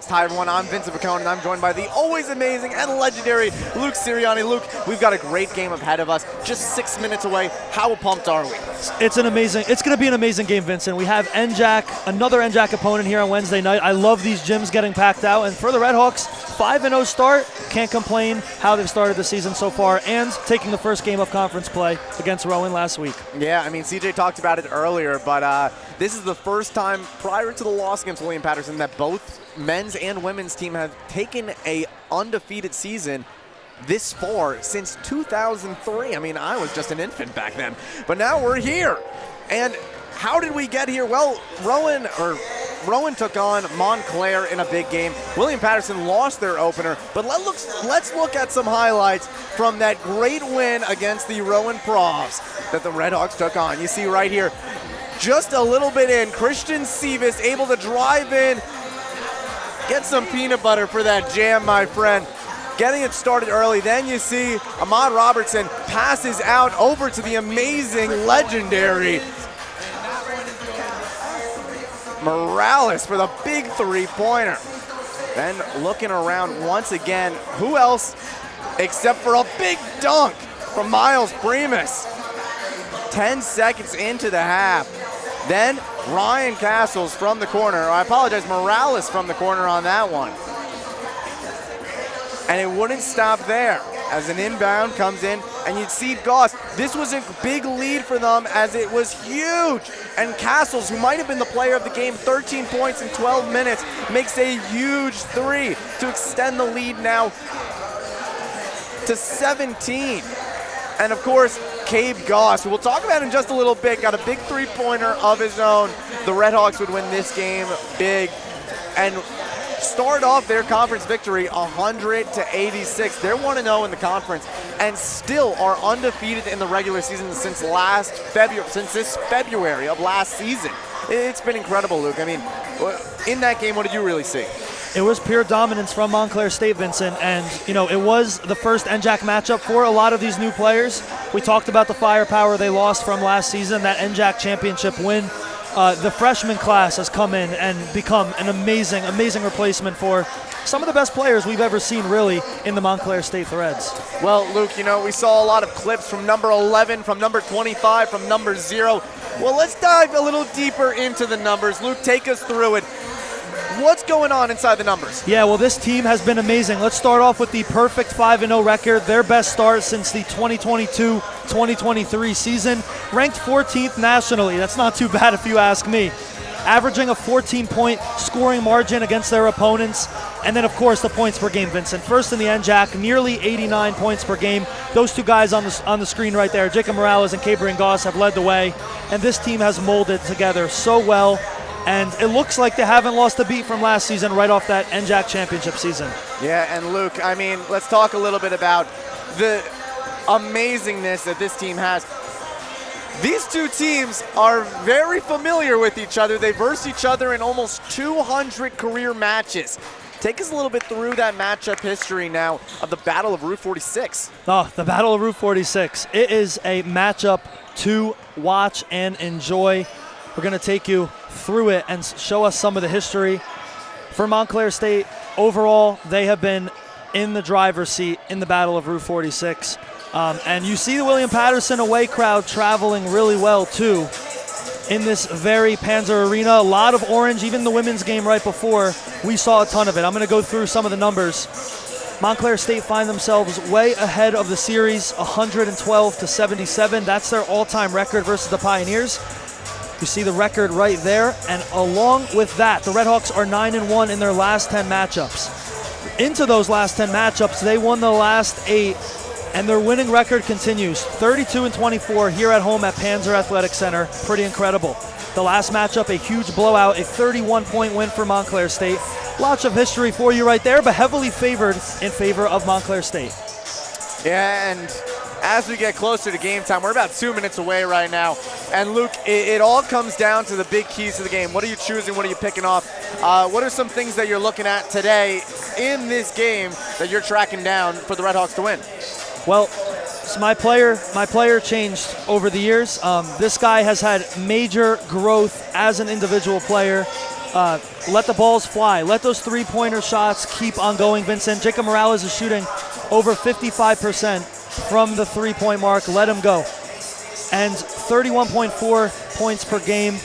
Hi everyone, I'm Vincent Picone and I'm joined by the always amazing and legendary Luke Sirianni. Luke, we've got a great game ahead of us, just 6 minutes away. How pumped are we? It's going to be an amazing game, Vincent. We have NJAC, another NJAC opponent here on Wednesday night. I love these gyms getting packed out, and for the Redhawks, 5-0 start. Can't complain how they've started the season so far, and taking the first game of conference play against Rowan last week. Yeah, I mean, CJ talked about it earlier, but this is the first time prior to the loss against William Paterson that both men's and women's team have taken a undefeated season this far since 2003. I mean, I was just an infant back then, but now we're here. And how did we get here? Well, Rowan took on Montclair in a big game. William Paterson lost their opener, but let's look at some highlights from that great win against the Rowan Profs that the Redhawks took on. You see right here, just a little bit in, Christian Sievis able to drive in, get some peanut butter for that jam, my friend. Getting it started early. Then you see Ahmad Robertson passes out over to the amazing, legendary Morales for the big three-pointer. Then looking around once again, who else except for a big dunk from Miles Primus. 10 seconds into the half. Then Ryan Castles from the corner. I apologize, Morales from the corner on that one. And it wouldn't stop there as an inbound comes in, and you'd see Goss. This was a big lead for them as it was huge. And Castles, who might have been the player of the game, 13 points in 12 minutes, makes a huge three to extend the lead now to 17. And of course, Cabe Goss, who we'll talk about in just a little bit, got a big three-pointer of his own. The Redhawks would win this game big and start off their conference victory 100-86. They're 1-0 in the conference and still are undefeated in the regular season since this February of last season. It's been incredible, Luke. I mean, in that game, what did you really see? It was pure dominance from Montclair State, Vincent, and it was the first NJAC matchup for a lot of these new players. We talked about the firepower they lost from last season, that NJAC championship win. The freshman class has come in and become an amazing, amazing replacement for some of the best players we've ever seen, really, in the Montclair State Threads. Well, Luke, we saw a lot of clips from number 11, from number 25, from number 0. Well, let's dive a little deeper into the numbers. Luke, take us through it. What's going on inside the numbers? Yeah, well, this team has been amazing. Let's start off with the perfect 5-0 record, their best start since the 2022-2023 season. Ranked 14th nationally. That's not too bad if you ask me. Averaging a 14-point scoring margin against their opponents. And then, of course, the points per game, Vincent. First in the NJAC, nearly 89 points per game. Those two guys on the screen right there, Jacob Morales and Cabrin Goss, have led the way. And this team has molded together so well. And it looks like they haven't lost a beat from last season right off that NJAC championship season. Yeah, and Luke, I mean, let's talk a little bit about the amazingness that this team has. These two teams are very familiar with each other. They versed each other in almost 200 career matches. Take us a little bit through that matchup history now of the Battle of Route 46. Oh, the Battle of Route 46. It is a matchup to watch and enjoy. We're going to take you through it and show us some of the history. For Montclair State, overall, they have been in the driver's seat in the Battle of Route 46. And you see the William Paterson away crowd traveling really well, too, in this very Panzer Arena. A lot of orange, even the women's game right before, we saw a ton of it. I'm going to go through some of the numbers. Montclair State find themselves way ahead of the series, 112-77. That's their all-time record versus the Pioneers. You see the record right there, and along with that, the Redhawks are 9-1 in their last 10 matchups. Into those last 10 matchups, they won the last 8, and their winning record continues, 32-24 here at home at Panzer Athletic Center. Pretty incredible. The last matchup, a huge blowout, a 31-point win for Montclair State. Lots of history for you right there, but heavily favored in favor of Montclair State. Yeah, and as we get closer to game time, we're about 2 minutes away right now. And Luke, it all comes down to the big keys to the game. What are you choosing? What are you picking off? What are some things that you're looking at today in this game that you're tracking down for the Redhawks to win? Well, so my player changed over the years. This guy has had major growth as an individual player. let the balls fly. Let those three-pointer shots keep on going, Vincent. Jacob Morales is shooting over 55% from the three-point mark. Let him go. And 31.4 points per game.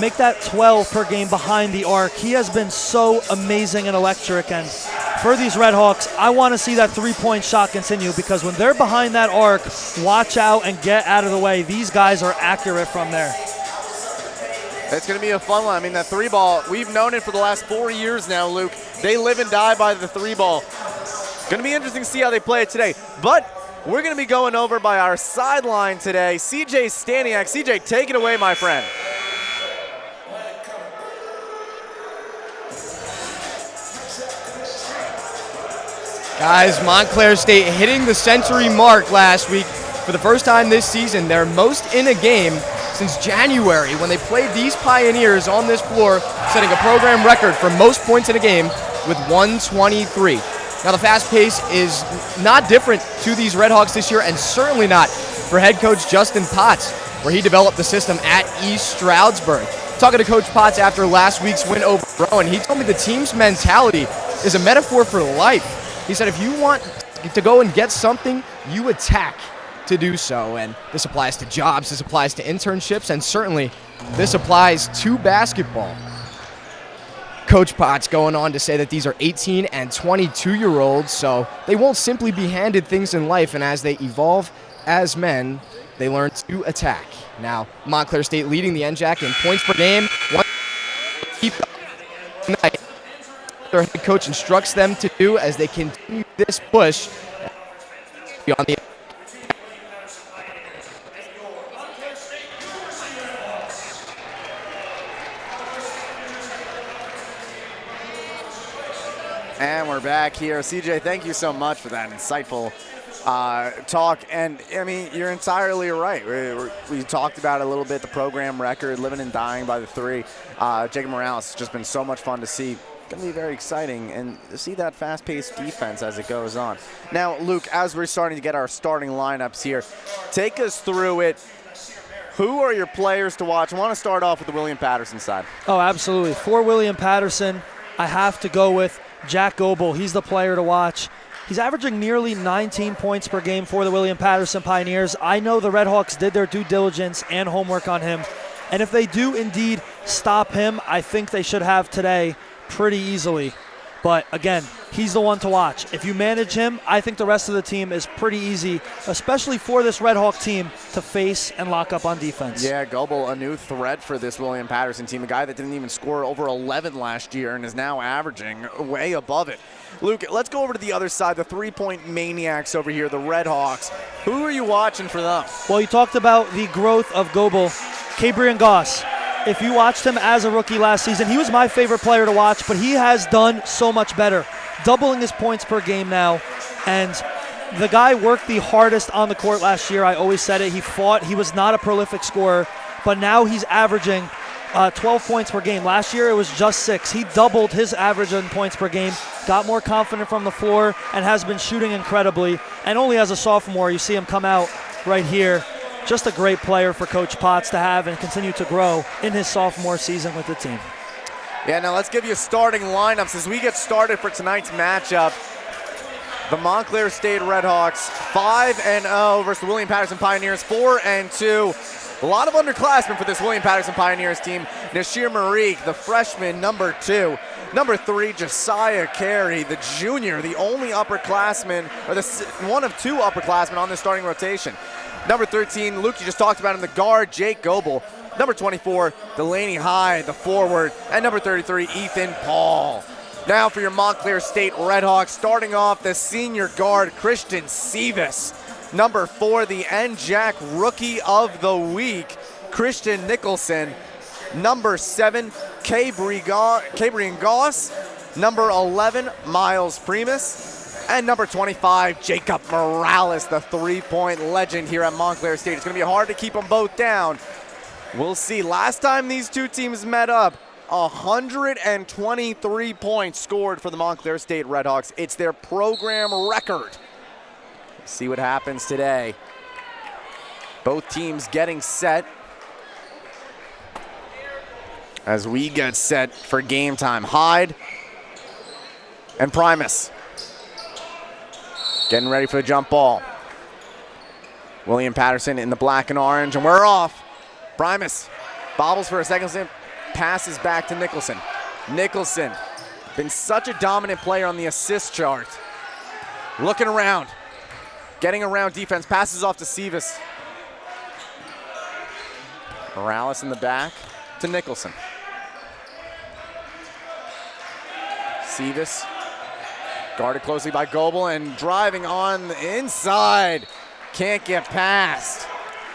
Make that 12 per game behind the arc. He has been so amazing and electric. And for these Red Hawks, I want to see that three-point shot continue, because when they're behind that arc, watch out and get out of the way. These guys are accurate from there. It's going to be a fun one. I mean, that three ball, we've known it for the last 4 years now, Luke. They live and die by the three ball. Going to be interesting to see how they play it today. But we're going to be going over by our sideline today. CJ Staniak. CJ, take it away, my friend. Guys, Montclair State hitting the century mark last week for the first time this season. They're most in a game since January when they played these Pioneers on this floor, setting a program record for most points in a game with 123. Now the fast pace is not different to these Red Hawks this year, and certainly not for head coach Justin Potts, where he developed the system at East Stroudsburg. Talking to Coach Potts after last week's win over Rowan, he told me the team's mentality is a metaphor for life. He said if you want to go and get something, you attack to do so. And this applies to jobs, this applies to internships, and certainly this applies to basketball. Coach Potts going on to say that these are 18 and 22-year-olds, so they won't simply be handed things in life, and as they evolve as men, they learn to attack. Now, Montclair State leading the NJAC in points per game. Keep tonight. Their head coach instructs them to do as they continue this push beyond the. And we're back here. CJ, thank you so much for that insightful talk. And, I mean, you're entirely right. We talked about it a little bit, the program record, living and dying by the three. Jacob Morales has just been so much fun to see. Going to be very exciting, and to see that fast-paced defense as it goes on. Now, Luke, as we're starting to get our starting lineups here, take us through it. Who are your players to watch? I want to start off with the William Paterson side. Oh, absolutely. For William Paterson, I have to go with Jack Goebel. He's the player to watch. He's averaging nearly 19 points per game for the William Paterson Pioneers. I know the Red Hawks did their due diligence and homework on him, and if they do indeed stop him, I think they should have today pretty easily. But again, he's the one to watch. If you manage him, I think the rest of the team is pretty easy, especially for this Red Hawk team to face and lock up on defense. Yeah, Goebel, a new threat for this William Paterson team, a guy that didn't even score over 11 last year and is now averaging way above it. Luke, let's go over to the other side, the three-point maniacs over here, the Red Hawks. Who are you watching for them? Well, you talked about the growth of Goebel. Cabrian Goss. If you watched him as a rookie last season, he was my favorite player to watch, but he has done so much better, doubling his points per game now. And the guy worked the hardest on the court last year. I always said it. He fought. He was not a prolific scorer, but now he's averaging 12 points per game. Last year it was just 6. He doubled his average in points per game, got more confident from the floor, and has been shooting incredibly. And only as a sophomore, you see him come out right here. Just a great player for Coach Potts to have and continue to grow in his sophomore season with the team. Yeah, now let's give you starting lineups as we get started for tonight's matchup. The Montclair State Red Hawks 5-0 versus the William Paterson Pioneers 4-2. A lot of underclassmen for this William Paterson Pioneers team. Nashir Mariq, the freshman, number 2. Number 3, Josiah Carey, the junior, the only upperclassman, or the one of 2 upperclassmen on the starting rotation. Number 13, Luke, you just talked about him, the guard, Jake Goebel. Number 24, Delaney Hyde, the forward. And number 33, Ethan Paul. Now for your Montclair State Red Hawks, starting off the senior guard, Christian Sivas. Number 4, the NJAC Rookie of the Week, Christian Nicholson. Number 7, Cabrian Goss. Number 11, Miles Primus. And number 25, Jacob Morales, the three-point legend here at Montclair State. It's going to be hard to keep them both down. We'll see. Last time these two teams met up, 123 points scored for the Montclair State Red Hawks. It's their program record. See what happens today. Both teams getting set. as we get set for game time. Hyde and Primus getting ready for the jump ball. William Paterson in the black and orange, and we're off. Primus bobbles for a second, passes back to Nicholson. Nicholson, been such a dominant player on the assist chart. Looking around, getting around defense, passes off to Sivas. Morales in the back to Nicholson. Sivas guarded closely by Goebel and driving on the inside. Can't get past.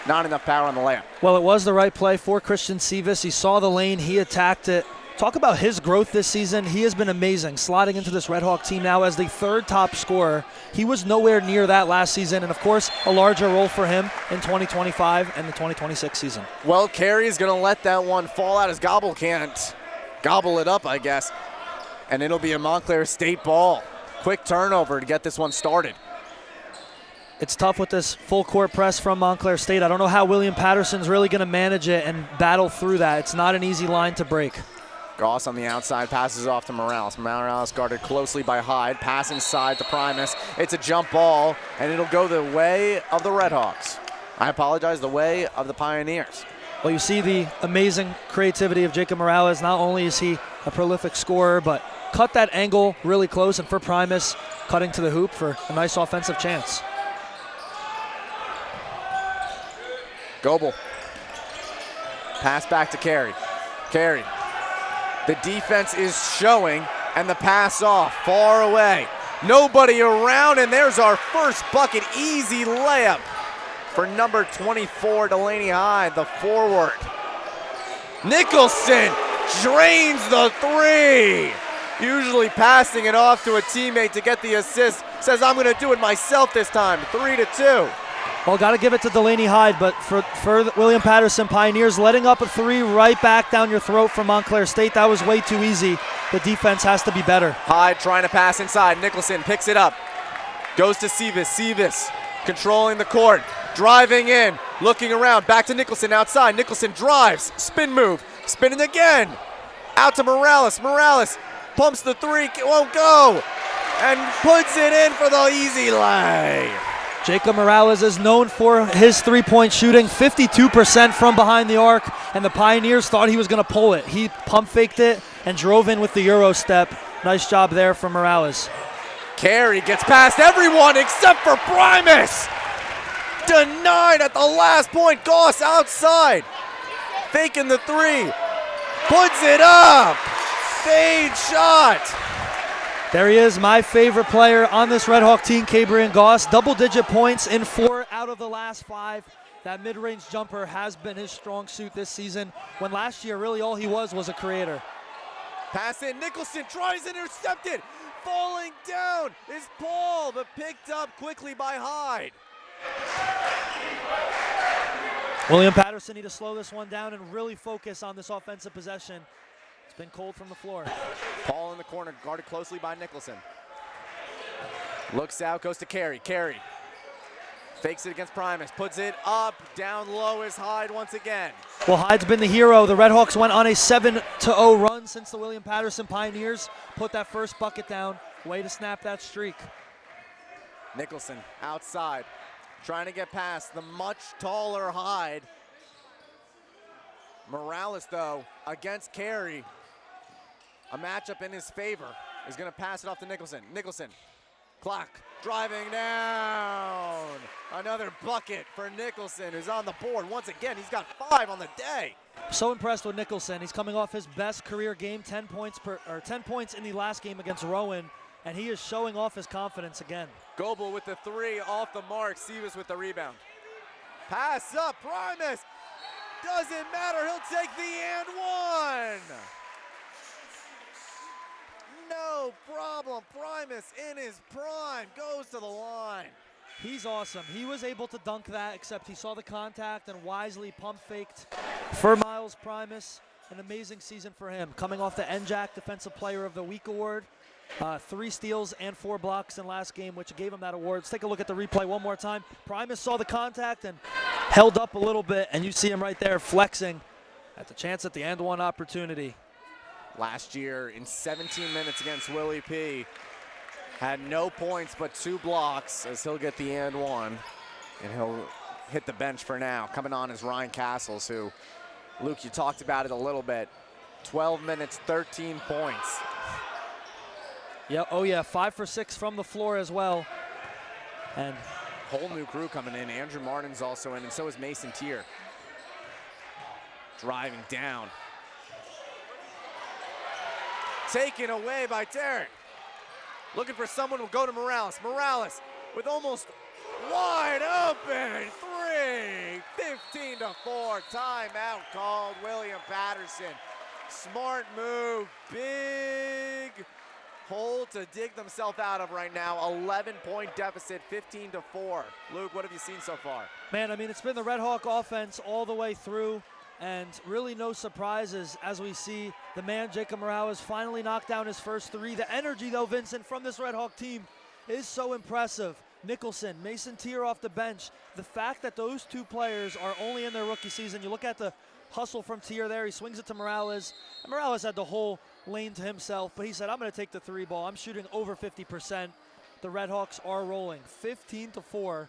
Not enough power on the layup. Well, it was the right play for Christian Sivas. He saw the lane, he attacked it. Talk about his growth this season. He has been amazing, sliding into this Red Hawk team now as the third top scorer. He was nowhere near that last season, and of course, a larger role for him in 2025 and the 2026 season. Well, Carey is going to let that one fall out as Gobble can't gobble it up, I guess. And it'll be a Montclair State ball. Quick turnover to get this one started. It's tough with this full court press from Montclair State. I don't know how William Paterson's really going to manage it and battle through that. It's not an easy line to break. Goss on the outside passes off to Morales. Morales guarded closely by Hyde. Pass inside to Primus. It's a jump ball, and it'll go the way of the Red Hawks. I apologize, the way of the Pioneers. Well, you see the amazing creativity of Jacob Morales. Not only is he a prolific scorer, but cut that angle really close, and for Primus, cutting to the hoop for a nice offensive chance. Goebel. Pass back to Carey. Carey. The defense is showing, and the pass off, far away. Nobody around, and there's our first bucket. Easy layup for number 24, Delaney Hyde, the forward. Nicholson drains the three. Usually passing it off to a teammate to get the assist. Says, I'm going to do it myself this time. 3-2. Well, got to give it to Delaney Hyde, but for William Paterson, Pioneers letting up a three right back down your throat from Montclair State. That was way too easy. The defense has to be better. Hyde trying to pass inside. Nicholson picks it up. Goes to Sivas. Sivas controlling the court. Driving in. Looking around. Back to Nicholson outside. Nicholson drives. Spin move. Spinning again. Out to Morales. Morales pumps the three. Won't go. And puts it in for the easy lay. Jacob Morales is known for his three-point shooting, 52% from behind the arc, and the Pioneers thought he was going to pull it. He pump-faked it and drove in with the Euro step. Nice job there from Morales. Carey gets past everyone except for Primus. Denied at the last point. Goss outside. Faking the three. Puts it up. Fade shot. There he is, my favorite player on this Red Hawk team, Cabrian Goss. Double-digit points in 4 out of the last 5. That mid-range jumper has been his strong suit this season, when last year really all he was a creator. Pass in, Nicholson tries intercepted. Falling down is Paul, but picked up quickly by Hyde. William Paterson need to slow this one down and really focus on this offensive possession. It's been cold from the floor. Paul in the corner, guarded closely by Nicholson. Looks out, goes to Carey. Carey fakes it against Primus, puts it up, down low is Hyde once again. Well, Hyde's been the hero. The Red Hawks went on a 7-0 run since the William Paterson Pioneers put that first bucket down. Way to snap that streak. Nicholson outside, trying to get past the much taller Hyde. Morales, though, against Carey. A matchup in his favor. Is going to pass it off to Nicholson. Nicholson, clock, driving down. Another bucket for Nicholson, who's on the board. Once again, he's got 5 on the day. So impressed with Nicholson. He's coming off his best career game, 10 points in the last game against Rowan, and he is showing off his confidence again. Goebel with the 3 off the mark. Sivas with the rebound. Pass up, Primus. Doesn't matter, he'll take the and one. No problem, Primus in his prime goes to the line. He's awesome. He was able to dunk that, except he saw the contact and wisely pump faked. For Miles Primus, an amazing season for him. Coming off the NJAC Defensive Player of the Week award. 3 steals and 4 blocks in last game, which gave him that award. Let's take a look at the replay one more time. Primus saw the contact and held up a little bit, and you see him right there flexing At the chance at the and one opportunity. Last year in 17 minutes against Willie P. Had no points but 2 blocks as he'll get the and one. And he'll hit the bench for now. Coming on is Ryan Castles, who, Luke, you talked about it a little bit. 12 minutes, 13 points. Yeah, oh yeah, 5 for 6 from the floor as well. And whole new crew coming in. Andrew Martin's also in, and so is Mason Tier. Driving down. Taken away by Derek. Looking for someone who will go to Morales. Morales with almost wide open 3. 15-4. Timeout called. William Paterson. Smart move. Big hole to dig themselves out of right now. 11-point deficit, 15-4. Luke, what have you seen so far? Man, I mean, it's been the Red Hawk offense all the way through, and really no surprises as we see the man, Jacob Morales, finally knock down his first 3. The energy, though, Vincent, from this Red Hawk team is so impressive. Nicholson, Mason Tier off the bench. The fact that those 2 players are only in their rookie season, you look at the hustle from Tier there. He swings it to Morales. And Morales had the whole lane to himself, but he said, I'm going to take the 3 ball. I'm shooting over 50%. The Red Hawks are rolling 15-4.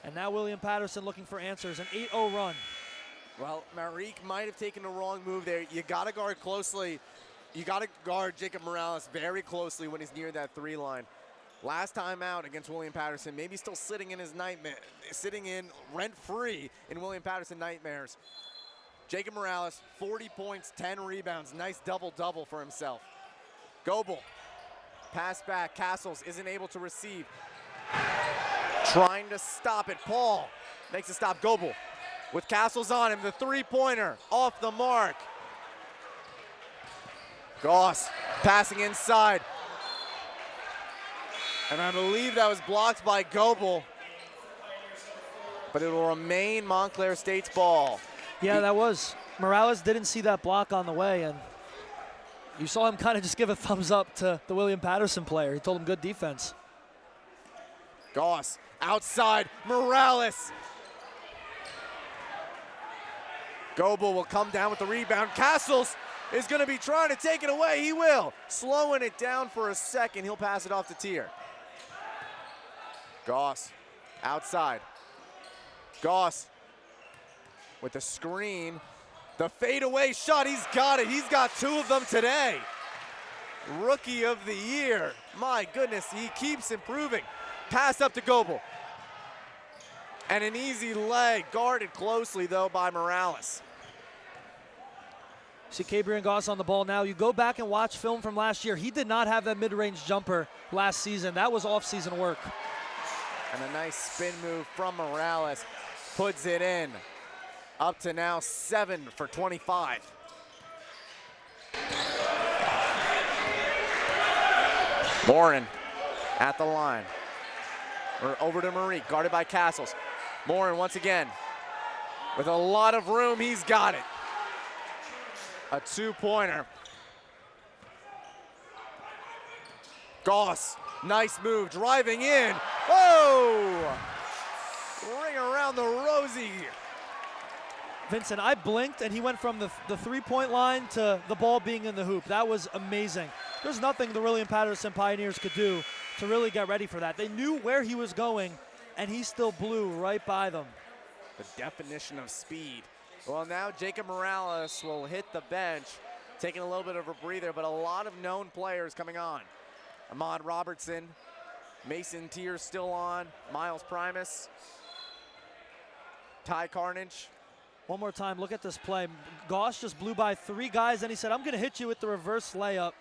And now William Paterson looking for answers. An 8-0 run. Well, Marique might have taken the wrong move there. You got to guard closely. You got to guard Jacob Morales very closely when he's near that 3 line. Last time out against William Paterson, maybe still sitting in his nightmare, sitting in rent-free in William Paterson nightmares. Jacob Morales, 40 points, 10 rebounds. Nice double-double for himself. Goebel, pass back. Castles isn't able to receive. Trying to stop it. Paul makes a stop. Goebel with Castles on him. The 3-pointer off the mark. Goss passing inside. And I believe that was blocked by Goebel. But it will remain Montclair State's ball. Yeah, that was. Morales didn't see that block on the way, and you saw him kind of just give a thumbs up to the William Paterson player. He told him good defense. Goss outside. Morales. Goebel will come down with the rebound. Castles is going to be trying to take it away. He will. Slowing it down for a second. He'll pass it off to Tier. Goss outside. Goss with the screen. The fadeaway shot. He's got it. He's got 2 of them today. Rookie of the year. My goodness, he keeps improving. Pass up to Goebel. And an easy leg, guarded closely though by Morales. See Cabrian Goss on the ball now. You go back and watch film from last year. He did not have that mid-range jumper last season. That was off-season work. And a nice spin move from Morales. Puts it in. Up to now 7 for 25. Morin at the line. Or over to Marie, guarded by Castles. Morin once again. With a lot of room, he's got it. A 2-pointer. Goss, nice move, driving in. Whoa! Ring around the rosy. Vincent, I blinked and he went from the 3-point line to the ball being in the hoop. That was amazing. There's nothing the William Paterson Pioneers could do to really get ready for that. They knew where he was going and he still blew right by them. The definition of speed. Well, now Jacob Morales will hit the bench, taking a little bit of a breather, but a lot of known players coming on. Ahmad Robertson, Mason Tier still on, Miles Primus, Ty Carnage. One more time, look at this play. Goss just blew by 3 guys, and he said, I'm going to hit you with the reverse layup.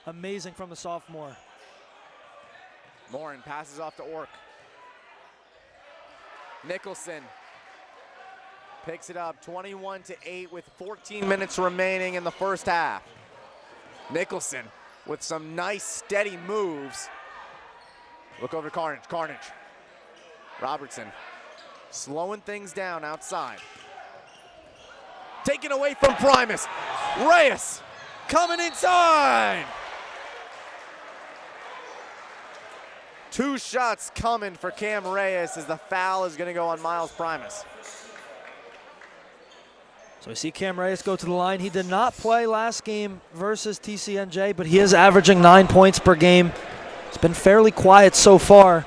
Amazing from the sophomore. Morin passes off to Ork. Nicholson picks it up, 21-8 with 14 minutes remaining in the first half. Nicholson with some nice steady moves. Look over to Carnage. Carnage. Robertson slowing things down outside. Taken away from Primus. Reyes coming inside. 2 shots coming for Cam Reyes as the foul is going to go on Miles Primus. So we see Cam Reyes go to the line. He did not play last game versus TCNJ, but he is averaging 9 points per game. It's been fairly quiet so far.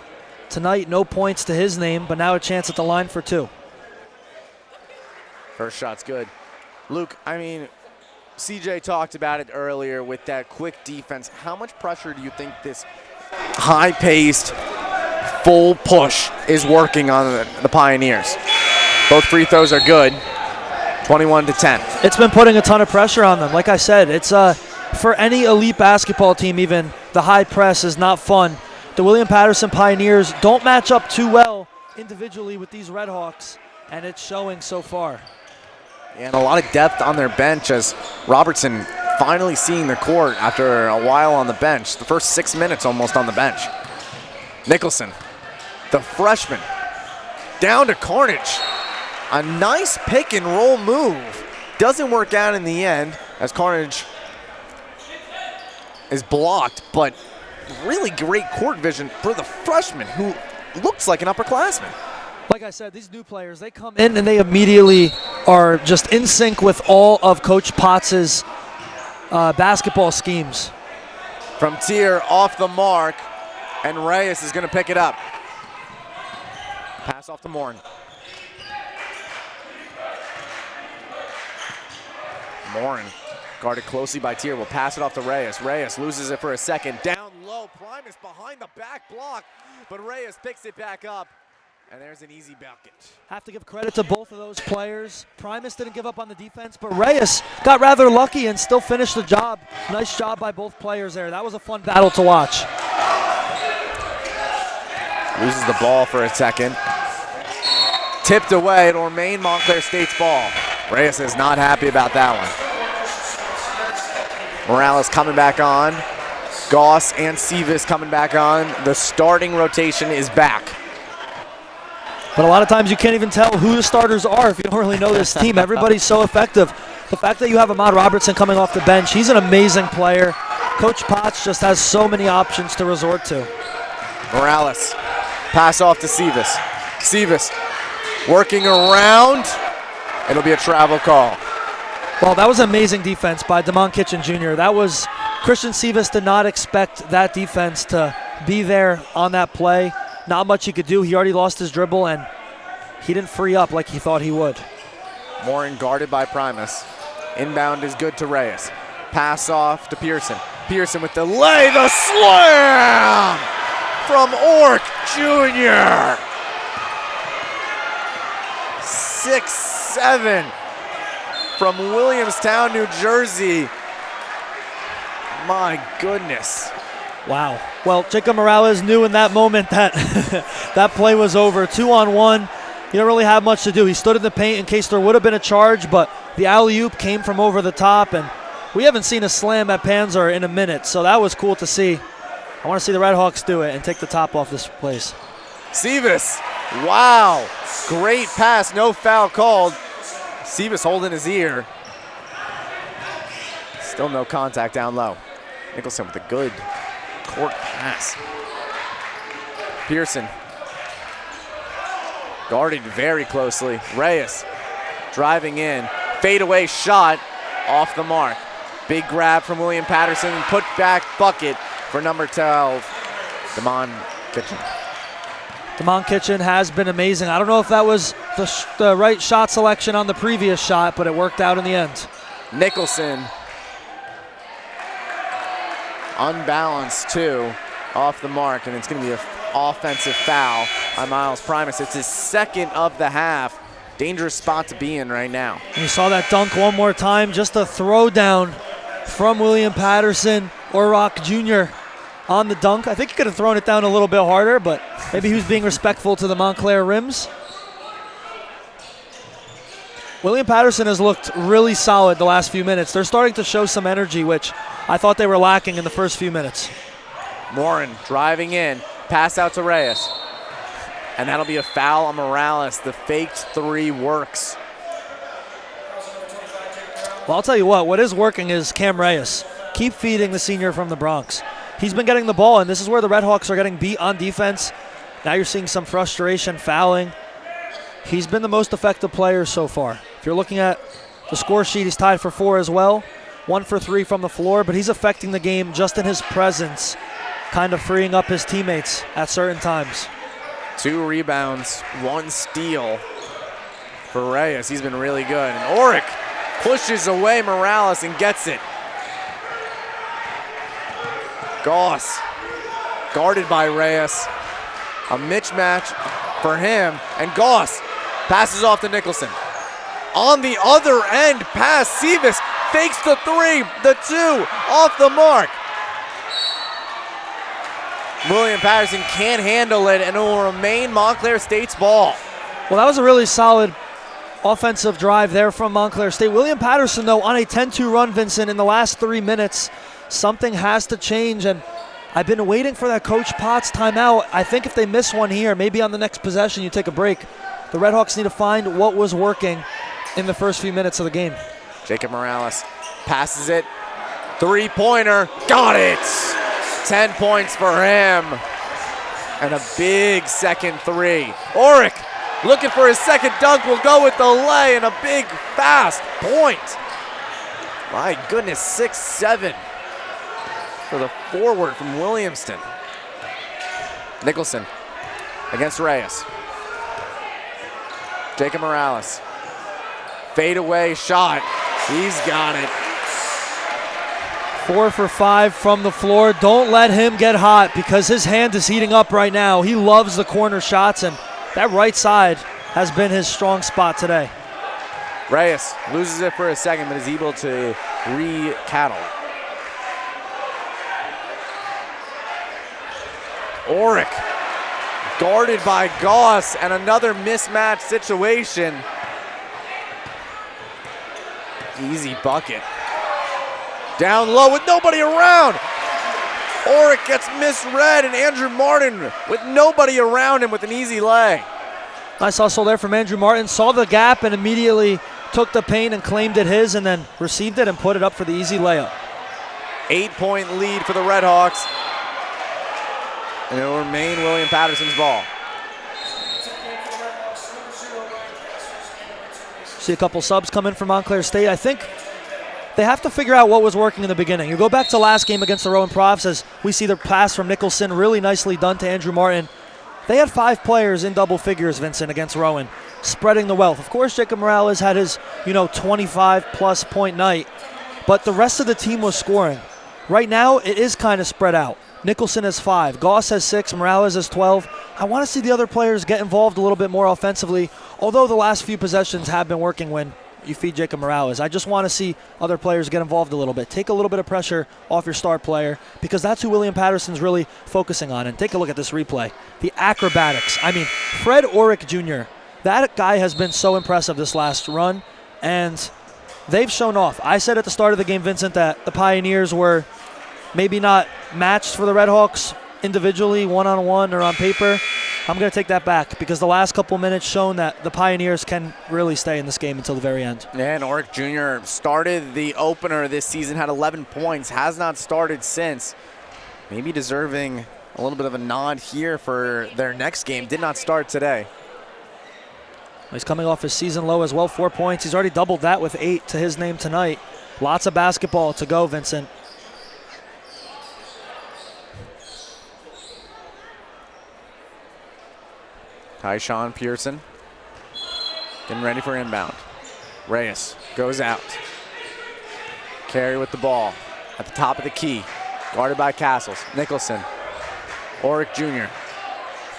Tonight, no points to his name, but now a chance at the line for 2. First shot's good. Luke, I mean, CJ talked about it earlier with that quick defense. How much pressure do you think this high-paced, full push is working on the Pioneers? Both free throws are good, 21-10. It's been putting a ton of pressure on them. Like I said, it's for any elite basketball team even, the high press is not fun. The William Paterson Pioneers don't match up too well individually with these Red Hawks, and it's showing so far. And a lot of depth on their bench as Robertson finally seeing the court after a while on the bench. The first 6 minutes almost on the bench. Nicholson, the freshman, down to Carnage. A nice pick and roll move. Doesn't work out in the end as Carnage is blocked, but really great court vision for the freshman who looks like an upperclassman. Like I said, these new players, they come in and they immediately are just in sync with all of Coach Potts's basketball schemes. From Tier off the mark, and Reyes is going to pick it up. Pass off to Morin. Morin, guarded closely by Tier, will pass it off to Reyes. Reyes loses it for a second. Down low, Primus behind the back block, but Reyes picks it back up. And there's an easy bucket. Have to give credit to both of those players. Primus didn't give up on the defense, but Reyes got rather lucky and still finished the job. Nice job by both players there. That was a fun battle to watch. Loses the ball for a second. Tipped away. It'll remain Montclair State's ball. Reyes is not happy about that one. Morales coming back on. Goss and Sevis coming back on. The starting rotation is back. But a lot of times you can't even tell who the starters are if you don't really know this team. Everybody's so effective. The fact that you have Ahmad Robertson coming off the bench, he's an amazing player. Coach Potts just has so many options to resort to. Morales, pass off to Sevis. Sevis working around. It'll be a travel call. Well, that was amazing defense by Damon Kitchen Jr. That was, Christian Sevis did not expect that defense to be there on that play. Not much he could do. He already lost his dribble, and he didn't free up like he thought he would. Morin guarded by Primus. Inbound is good to Reyes. Pass off to Pearson. Pearson with the lay, the slam from Ork Jr. 6'7" from Williamstown, New Jersey. My goodness. Wow. Well, Jacob Morales knew in that moment that that play was over. 2-on-1. He didn't really have much to do. He stood in the paint in case there would have been a charge, but the alley-oop came from over the top, and we haven't seen a slam at Panzer in a minute, so that was cool to see. I want to see the Red Hawks do it and take the top off this place. Sevis, wow. Great pass, no foul called. Sevis holding his ear. Still no contact down low. Nicholson with a good court pass. Pearson guarded very closely. Reyes driving in. Fadeaway shot off the mark. Big grab from William Paterson. Put back bucket for number 12, Damon Kitchen. Damon Kitchen has been amazing. I don't know if that was the right shot selection on the previous shot, but it worked out in the end. Nicholson unbalanced too, off the mark, and it's going to be an offensive foul on Miles Primus. It's his second of the half. Dangerous spot to be in right now. And you saw that dunk one more time, just a throwdown from William Paterson, Orrock Jr. on the dunk. I think he could have thrown it down a little bit harder, but maybe he was being respectful to the Montclair rims. William Paterson has looked really solid the last few minutes. They're starting to show some energy, which I thought they were lacking in the first few minutes. Morin driving in, pass out to Reyes. And that'll be a foul on Morales. The faked three works. Well, I'll tell you what is working is Cam Reyes. Keep feeding the senior from the Bronx. He's been getting the ball, and this is where the Red Hawks are getting beat on defense. Now you're seeing some frustration, fouling. He's been the most effective player so far. If you're looking at The score sheet, he's tied for 4 as well. 1 for 3 from the floor, but he's affecting the game just in his presence, kind of freeing up his teammates at certain times. 2 rebounds, 1 steal for Reyes. He's been really good. And Oric pushes away Morales and gets it. Goss guarded by Reyes. A mismatch for him. And Goss passes off to Nicholson. On the other end, pass. Sivas fakes the 3, the 2, off the mark. William Paterson can't handle it, and it will remain Montclair State's ball. Well, that was a really solid offensive drive there from Montclair State. William Paterson, though, on a 10-2 run, Vincent, in the last 3 minutes. Something has to change, and I've been waiting for that Coach Potts timeout. I think if they miss one here, maybe on the next possession you take a break. The Redhawks need to find what was working in the first few minutes of the game. Jacob Morales passes it. 3-pointer. Got it! 10 points for him. And a big second 3. Oric looking for his second dunk. Will go with the lay and a big fast point. My goodness, 6-7 for the forward from Williamston. Nicholson against Reyes. Jacob Morales. Fade away shot. He's got it. 4 for 5 from the floor. Don't let him get hot because his hand is heating up right now. He loves the corner shots, and that right side has been his strong spot today. Reyes loses it for a second, but is able to re-cattle. Oric guarded by Goss, and another mismatch situation. Easy bucket. Down low with nobody around. Oric gets misread, and Andrew Martin with nobody around him with an easy lay. Nice hustle there from Andrew Martin. Saw the gap and immediately took the paint and claimed it his, and then received it and put it up for the easy layup. 8-point lead for the Redhawks. And it will remain William Paterson's ball. See a couple subs come in from Montclair State. I think they have to figure out what was working in the beginning. You go back to last game against the Rowan Profs as we see the pass from Nicholson really nicely done to Andrew Martin. They had 5 players in double figures, Vincent, against Rowan, spreading the wealth. Of course, Jacob Morales had his, 25-plus point night, but the rest of the team was scoring. Right now, it is kind of spread out. Nicholson has 5, Goss has 6, Morales has 12. I want to see the other players get involved a little bit more offensively, although the last few possessions have been working when you feed Jacob Morales. I just want to see other players get involved a little bit. Take a little bit of pressure off your star player because that's who William Paterson's really focusing on. And take a look at this replay. The acrobatics. I mean, Fred Oric Jr., that guy has been so impressive this last run, and they've shown off. I said at the start of the game, Vincent, that the Pioneers were maybe not matched for the Redhawks individually, one-on-one or on paper. I'm going to take that back because the last couple minutes shown that the Pioneers can really stay in this game until the very end. Yeah, and Oric Jr. started the opener this season, had 11 points, has not started since. Maybe deserving a little bit of a nod here for their next game. Did not start today. He's coming off his season low as well, 4 points. He's already doubled that with 8 to his name tonight. Lots of basketball to go, Vincent. Tyshawn Pearson getting ready for inbound. Reyes goes out. Carey with the ball at the top of the key. Guarded by Castles. Nicholson. Oric Jr.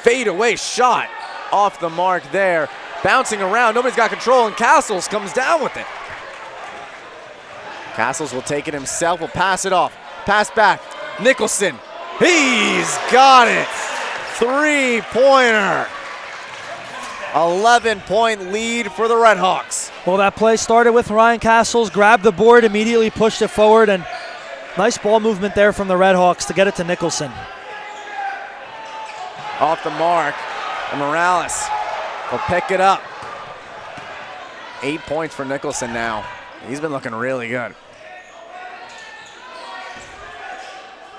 Fade away shot off the mark there. Bouncing around. Nobody's got control, and Castles comes down with it. Castles will take it himself. Will pass it off. Pass back. Nicholson. He's got it. 3-pointer. 11-point lead for the Redhawks. Well, that play started with Ryan Castles, grabbed the board, immediately pushed it forward, and nice ball movement there from the Redhawks to get it to Nicholson. Off the mark, and Morales will pick it up. 8 points for Nicholson now. He's been looking really good.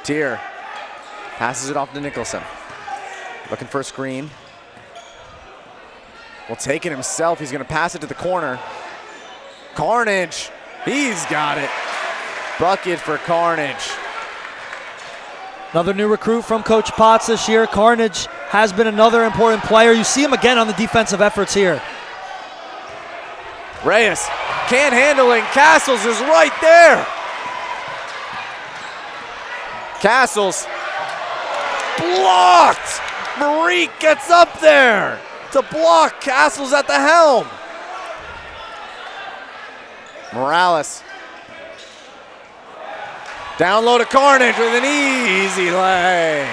Tier passes it off to Nicholson. Looking for a screen. Will take it himself. He's going to pass it to the corner. Carnage, he's got it. Bucket for Carnage. Another new recruit from Coach Potts this year. Carnage has been another important player. You see him again on the defensive efforts here. Reyes can't handle it. Castles is right there. Castles blocked. Marie gets up there to block. Castles at the helm. Morales. Down low to Carnage with an easy lay.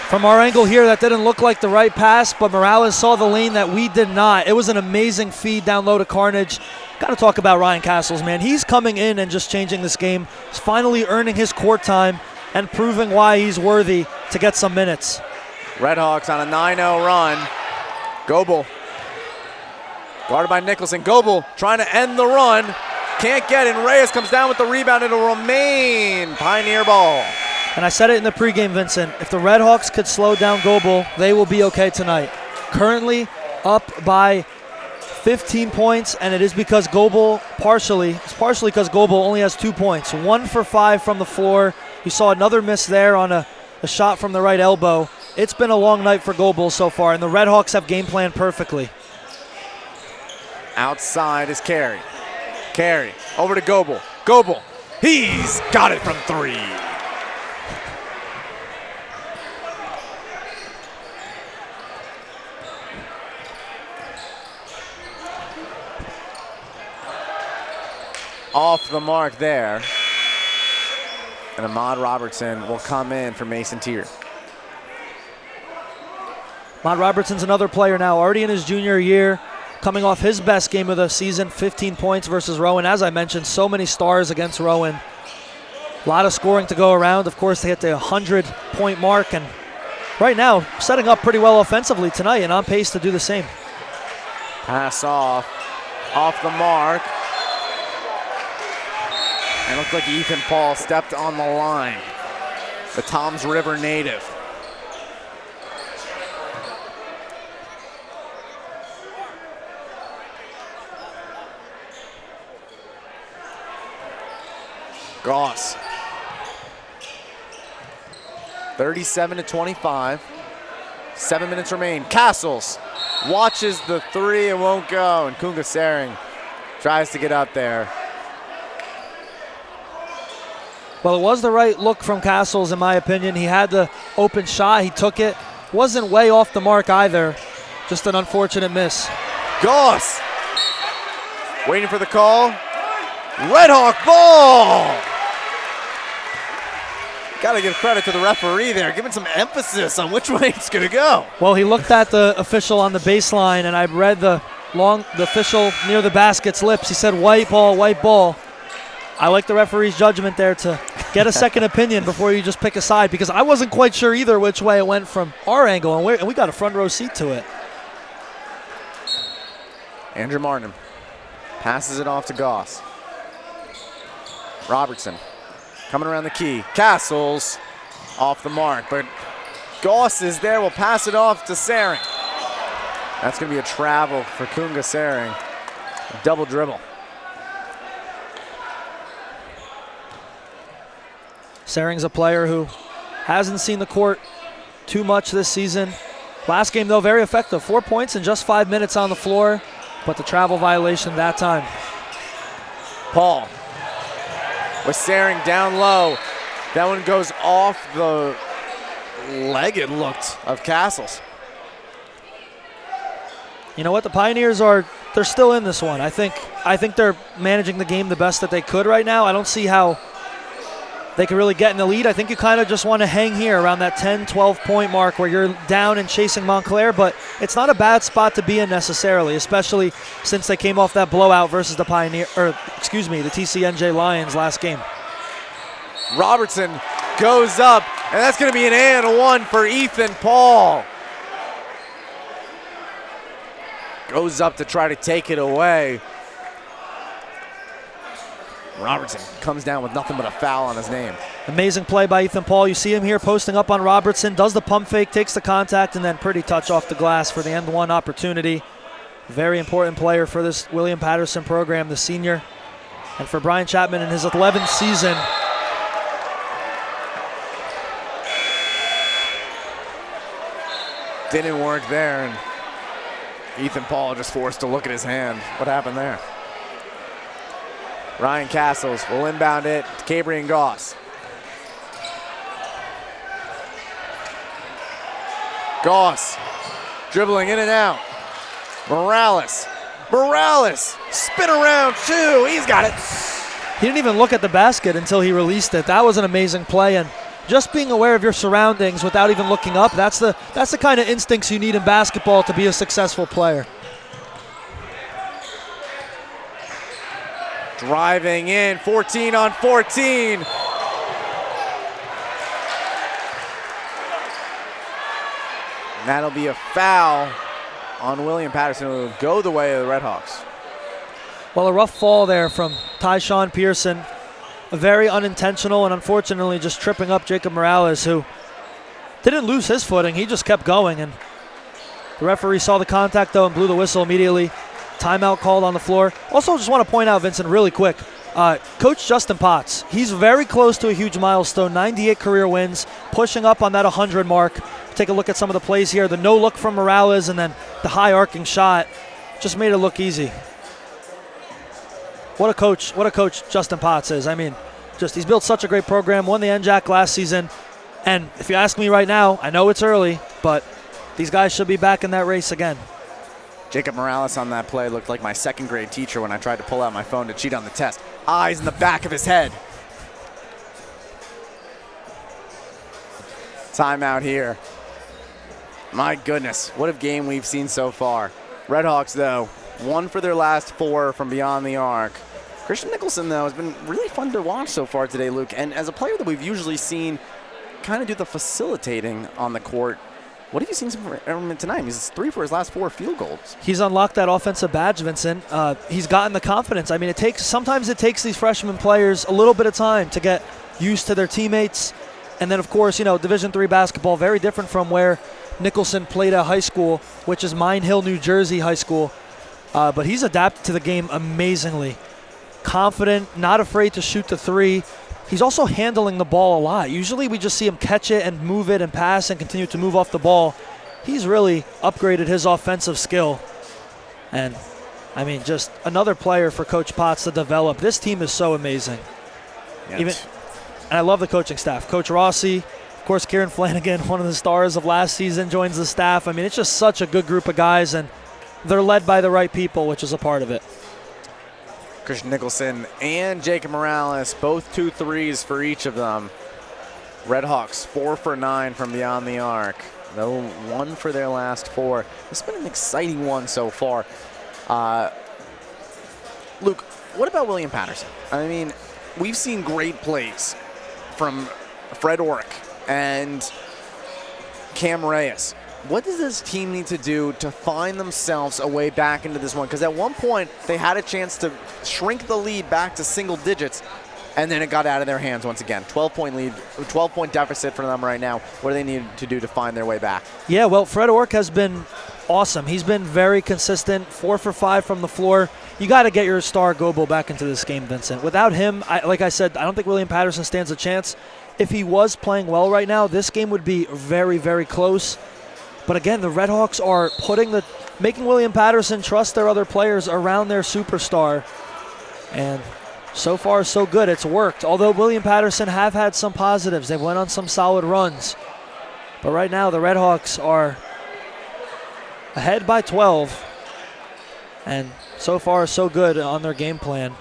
From our angle here, that didn't look like the right pass, but Morales saw the lane that we did not. It was an amazing feed down low to Carnage. Got to talk about Ryan Castles, man. He's coming in and just changing this game. He's finally earning his court time and proving why he's worthy to get some minutes. Redhawks on a 9-0 run. Goebel guarded by Nicholson. Goebel trying to end the run. Can't get it. Reyes comes down with the rebound. It'll remain Pioneer ball. And I said it in the pregame, Vincent. If the Redhawks could slow down Goebel, they will be okay tonight. Currently up by 15 points, and it is because Goebel it's partially because Goebel only has 2 points. 1 for 5 from the floor. You saw another miss there on a shot from the right elbow. It's been a long night for Goebel so far, and the Redhawks have game planned perfectly. Outside is Carey. Carey over to Goebel. Goebel, he's got it from 3. Off the mark there. And Ahmad Robertson will come in for Mason Tier. Ahmad Robertson's another player now, already in his junior year, coming off his best game of the season, 15 points versus Rowan. As I mentioned, so many stars against Rowan. A lot of scoring to go around. Of course, they hit the 100-point mark, and right now, setting up pretty well offensively tonight and on pace to do the same. Pass off the mark. And it looked like Ethan Paul stepped on the line. The Toms River native. Goss. 37-25. 7 minutes remain. Castles watches the 3, it won't go. And Kunga Sering tries to get up there. Well, it was the right look from Castles, in my opinion. He had the open shot. He took it. Wasn't way off the mark either. Just an unfortunate miss. Goss waiting for the call. Red Hawk ball. Got to give credit to the referee there, giving some emphasis on which way it's going to go. Well, he looked at the official on the baseline, and I read the official near the basket's lips. He said, white ball, white ball. I like the referee's judgment there to get a second opinion before you just pick a side, because I wasn't quite sure either which way it went from our angle, and we got a front row seat to it. Andrew Martin passes it off to Goss. Robertson coming around the key. Castles off the mark, but Goss is there. Will pass it off to Sering. That's going to be a travel for Kunga Sering. Double dribble. Sering's a player who hasn't seen the court too much this season. Last game, though, very effective. 4 points in just 5 minutes on the floor, but the travel violation that time. Paul with Sering down low. That one goes off the leg, it looked, of Castles. You know what? The Pioneers they're still in this one. I think they're managing the game the best that they could right now. I don't see how they can really get in the lead. I think you kind of just want to hang here around that 10, 12-point mark where you're down and chasing Montclair, but it's not a bad spot to be in necessarily, especially since they came off that blowout versus the the TCNJ Lions last game. Robertson goes up, and that's going to be an and one for Ethan Paul. Goes up to try to take it away. Robertson comes down with nothing but a foul on his name. Amazing play by Ethan Paul. You see him here posting up on Robertson, does the pump fake, takes the contact, and then pretty touch off the glass for the end one opportunity. Very important player for this William Paterson program, the senior. And for Brian Chapman in his 11th season, didn't work there, and Ethan Paul just forced to look at his hand. What happened there? Ryan Castles will inbound it to Cabrian Goss. Goss dribbling in and out. Morales, spin around two, he's got it. he didn't even look at the basket until he released it. That was an amazing play, and just being aware of your surroundings without even looking up, that's the kind of instincts you need in basketball to be a successful player. Driving in, 14 on 14. And that'll be a foul on William Paterson. It will go the way of the Redhawks. Well, a rough fall there from Tyshawn Pearson. A very unintentional and unfortunately just tripping up Jacob Morales, who didn't lose his footing. He just kept going, and the referee saw the contact though and blew the whistle immediately. Timeout called on the floor. Also just want to point out, Vincent, really quick, Coach Justin Potts, he's very close to a huge milestone, 98 career wins, pushing up on that 100 mark. Take a look at some of the plays here. The no look from Morales and then the high arcing shot just made it look easy. What a coach Justin Potts is. I mean, he's built such a great program, won the NJAC last season, and if you ask me right now, I know it's early, but these guys should be back in that race again. Jacob Morales on that play looked like my second grade teacher when I tried to pull out my phone to cheat on the test. Eyes in the back of his head. Timeout here. My goodness, what a game we've seen so far. Redhawks, though, 1 for their last 4 from beyond the arc. Christian Nicholson, though, has been really fun to watch so far today, Luke. And as a player that we've usually seen kind of do the facilitating on the court, what have you seen from him tonight? He's 3 for his last 4 field goals. He's unlocked that offensive badge, Vincent. He's gotten the confidence. I mean, sometimes it takes these freshman players a little bit of time to get used to their teammates. And then, of course, Division III basketball, very different from where Nicholson played at high school, which is Mine Hill, New Jersey high school. But he's adapted to the game amazingly. Confident, not afraid to shoot the 3. He's also handling the ball a lot. Usually we just see him catch it and move it and pass and continue to move off the ball. He's really upgraded his offensive skill. And, I mean, just another player for Coach Potts to develop. This team is so amazing. Yes. And I love the coaching staff. Coach Rossi, of course, Kieran Flanagan, one of the stars of last season, joins the staff. I mean, it's just such a good group of guys, and they're led by the right people, which is a part of it. Christian Nicholson and Jacob Morales, both 2 threes for each of them. Redhawks 4 for 9 from beyond the arc, though 1 for their last 4. It's been an exciting one so far. Luke, what about William Paterson? I mean, we've seen great plays from Fred Orrick and Cam Reyes. What does this team need to do to find themselves a way back into this one? Because at one point, they had a chance to shrink the lead back to single digits, and then it got out of their hands once again. 12-point lead, 12-point deficit for them right now. What do they need to do to find their way back? Yeah, well, Fred Orrick has been awesome. He's been very consistent, 4 for 5 from the floor. You got to get your star Gobo back into this game, Vincent. Without him, like I said, I don't think William Paterson stands a chance. If he was playing well right now, this game would be very, very close. But again, the Redhawks are making William Paterson trust their other players around their superstar. And so far, so good. It's worked. Although William Paterson have had some positives. They've went on some solid runs. But right now, the Redhawks are ahead by 12. And so far, so good on their game plan.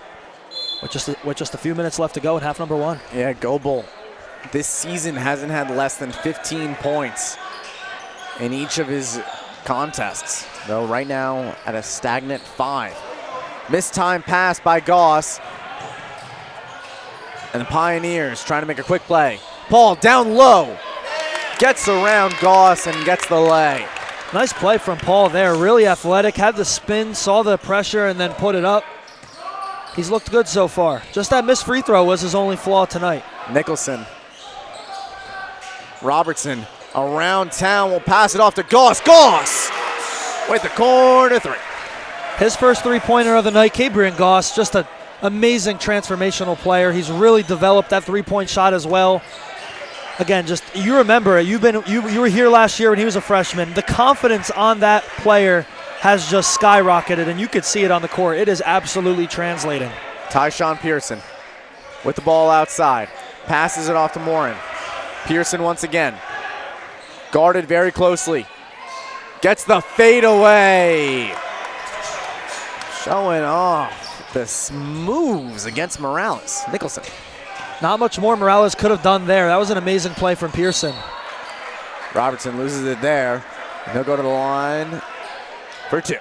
With just a few minutes left to go in half number 1. Yeah, Goebel this season hasn't had less than 15 points in each of his contests, though right now at a stagnant 5. Missed time pass by Goss. And the Pioneers trying to make a quick play. Paul down low. Gets around Goss and gets the lay. Nice play from Paul there. Really athletic. Had the spin, saw the pressure, and then put it up. He's looked good so far. Just that missed free throw was his only flaw tonight. Nicholson. Robertson around town will pass it off to Goss. Goss with the corner 3. His first three-pointer of the night, Cabrian Goss, just an amazing transformational player. He's really developed that three-point shot as well. Again, just you remember it. You were here last year when he was a freshman. The confidence on that player has just skyrocketed, and you could see it on the court. It is absolutely translating. Tyshawn Pearson with the ball outside. Passes it off to Morin. Pearson once again. Guarded very closely. Gets the fadeaway. Showing off the moves against Morales. Nicholson. Not much more Morales could have done there. That was an amazing play from Pearson. Robertson loses it there. And he'll go to the line for 2.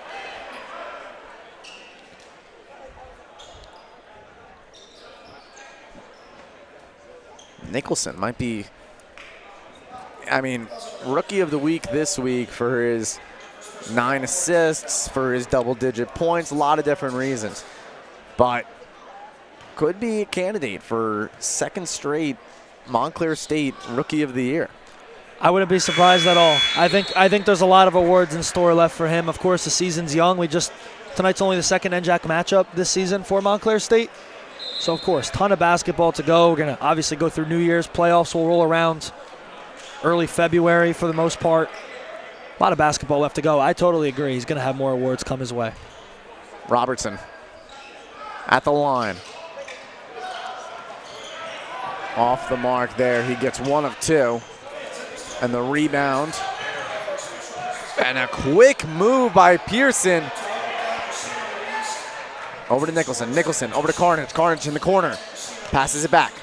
Nicholson might be, rookie of the week this week for his 9 assists, for his double-digit points, a lot of different reasons. But could be a candidate for second straight Montclair State Rookie of the Year. I wouldn't be surprised at all. I think there's a lot of awards in store left for him. Of course, the season's young. Tonight's only the second NJAC matchup this season for Montclair State. So, of course, ton of basketball to go. We're going to obviously go through New Year's. Playoffs will roll around early February for the most part. A lot of basketball left to go. I totally agree. He's going to have more awards come his way. Robertson at the line. Off the mark there. He gets 1 of 2. And the rebound. And a quick move by Pearson. Over to Nicholson. Nicholson over to Carnage. Carnage in the corner. Passes it back.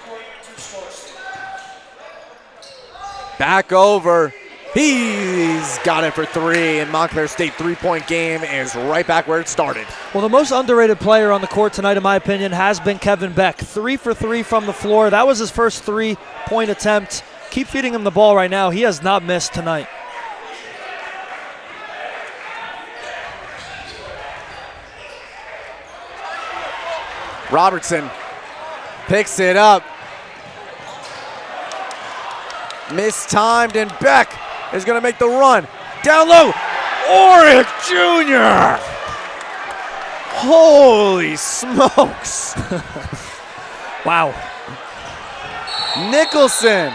Back over. He's got it for 3. And Montclair State three-point game is right back where it started. Well, the most underrated player on the court tonight, in my opinion, has been Kevin Beck. 3 for 3 from the floor. That was his first 3-point attempt. Keep feeding him the ball right now. He has not missed tonight. Robertson picks it up. Mistimed, and Beck is going to make the run. Down low, Oric Jr. Holy smokes. Wow. Nicholson.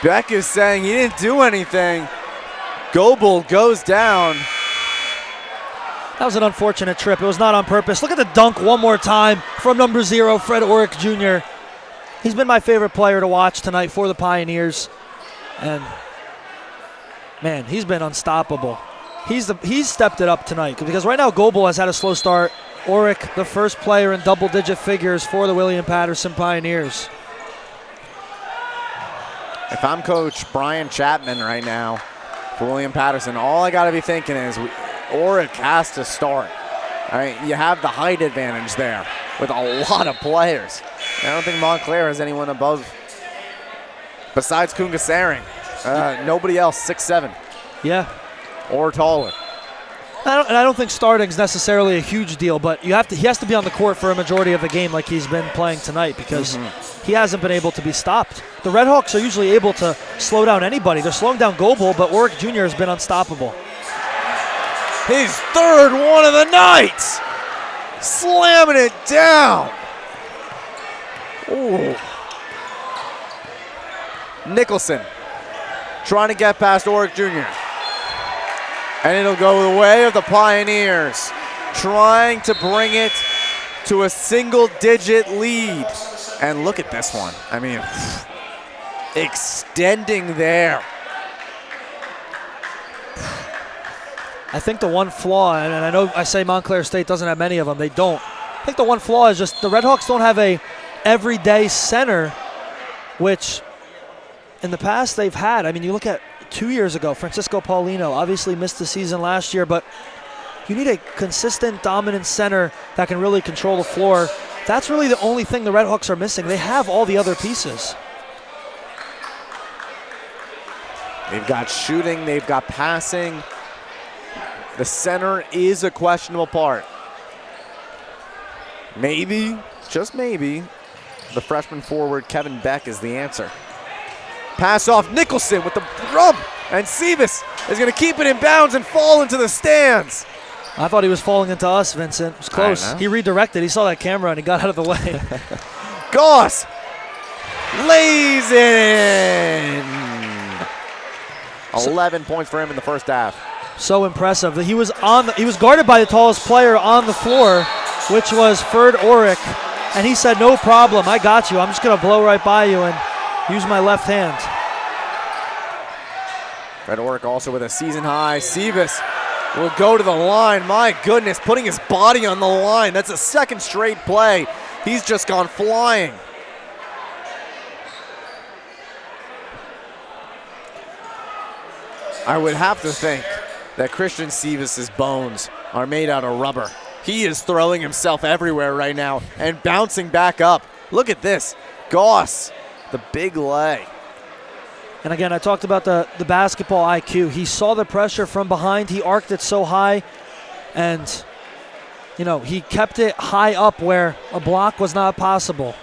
Beck is saying he didn't do anything. Goebel goes down. That was an unfortunate trip. It was not on purpose. Look at the dunk one more time from number 0, Fred Oric Jr. He's been my favorite player to watch tonight for the Pioneers. And, man, he's been unstoppable. He's stepped it up tonight because right now Goebel has had a slow start. Oric, the first player in double-digit figures for the William Paterson Pioneers. If I'm Coach Brian Chapman right now for William Paterson, all I got to be thinking is Oric has to start. All right, you have the height advantage there with a lot of players. I don't think Montclair has anyone above, besides Kungasaring. Nobody else 6'7". Yeah. Or taller. I don't think starting is necessarily a huge deal, but he has to be on the court for a majority of the game like he's been playing tonight because he hasn't been able to be stopped. The Redhawks are usually able to slow down anybody. They're slowing down Goebel, but Oric Jr. has been unstoppable. His third one of the night. Slamming it down. Ooh. Nicholson trying to get past Oric Jr. And it'll go the way of the Pioneers, trying to bring it to a single-digit lead. And look at this one. I mean, extending there. I think the one flaw, and I know I say Montclair State doesn't have many of them, they don't. I think the one flaw is just the Redhawks don't have a everyday center, which in the past they've had. I mean, you look at 2 years ago, Francisco Paulino obviously missed the season last year, but you need a consistent, dominant center that can really control the floor. That's really the only thing the Redhawks are missing. They have all the other pieces. They've got shooting, they've got passing. The center is a questionable part. Maybe, just maybe, the freshman forward Kevin Beck is the answer. Pass off, Nicholson with the rub. And Sivas is going to keep it in bounds and fall into the stands. I thought he was falling into us, Vincent. It was close. He redirected. He saw that camera and he got out of the way. Goss lays it in. 11 points for him in the first half. So impressive. He was guarded by the tallest player on the floor, which was Ferd Orick, and he said, "No problem. I got you. I'm just going to blow right by you and use my left hand." Fred Orick also with a season high. Sivas will go to the line. My goodness, putting his body on the line. That's a second straight play. He's just gone flying. I would have to think that Christian Sivas' bones are made out of rubber. He is throwing himself everywhere right now and bouncing back up. Look at this. Goss, the big lay. And again, I talked about the basketball IQ. He saw the pressure from behind. He arced it so high, and he kept it high up where a block was not possible.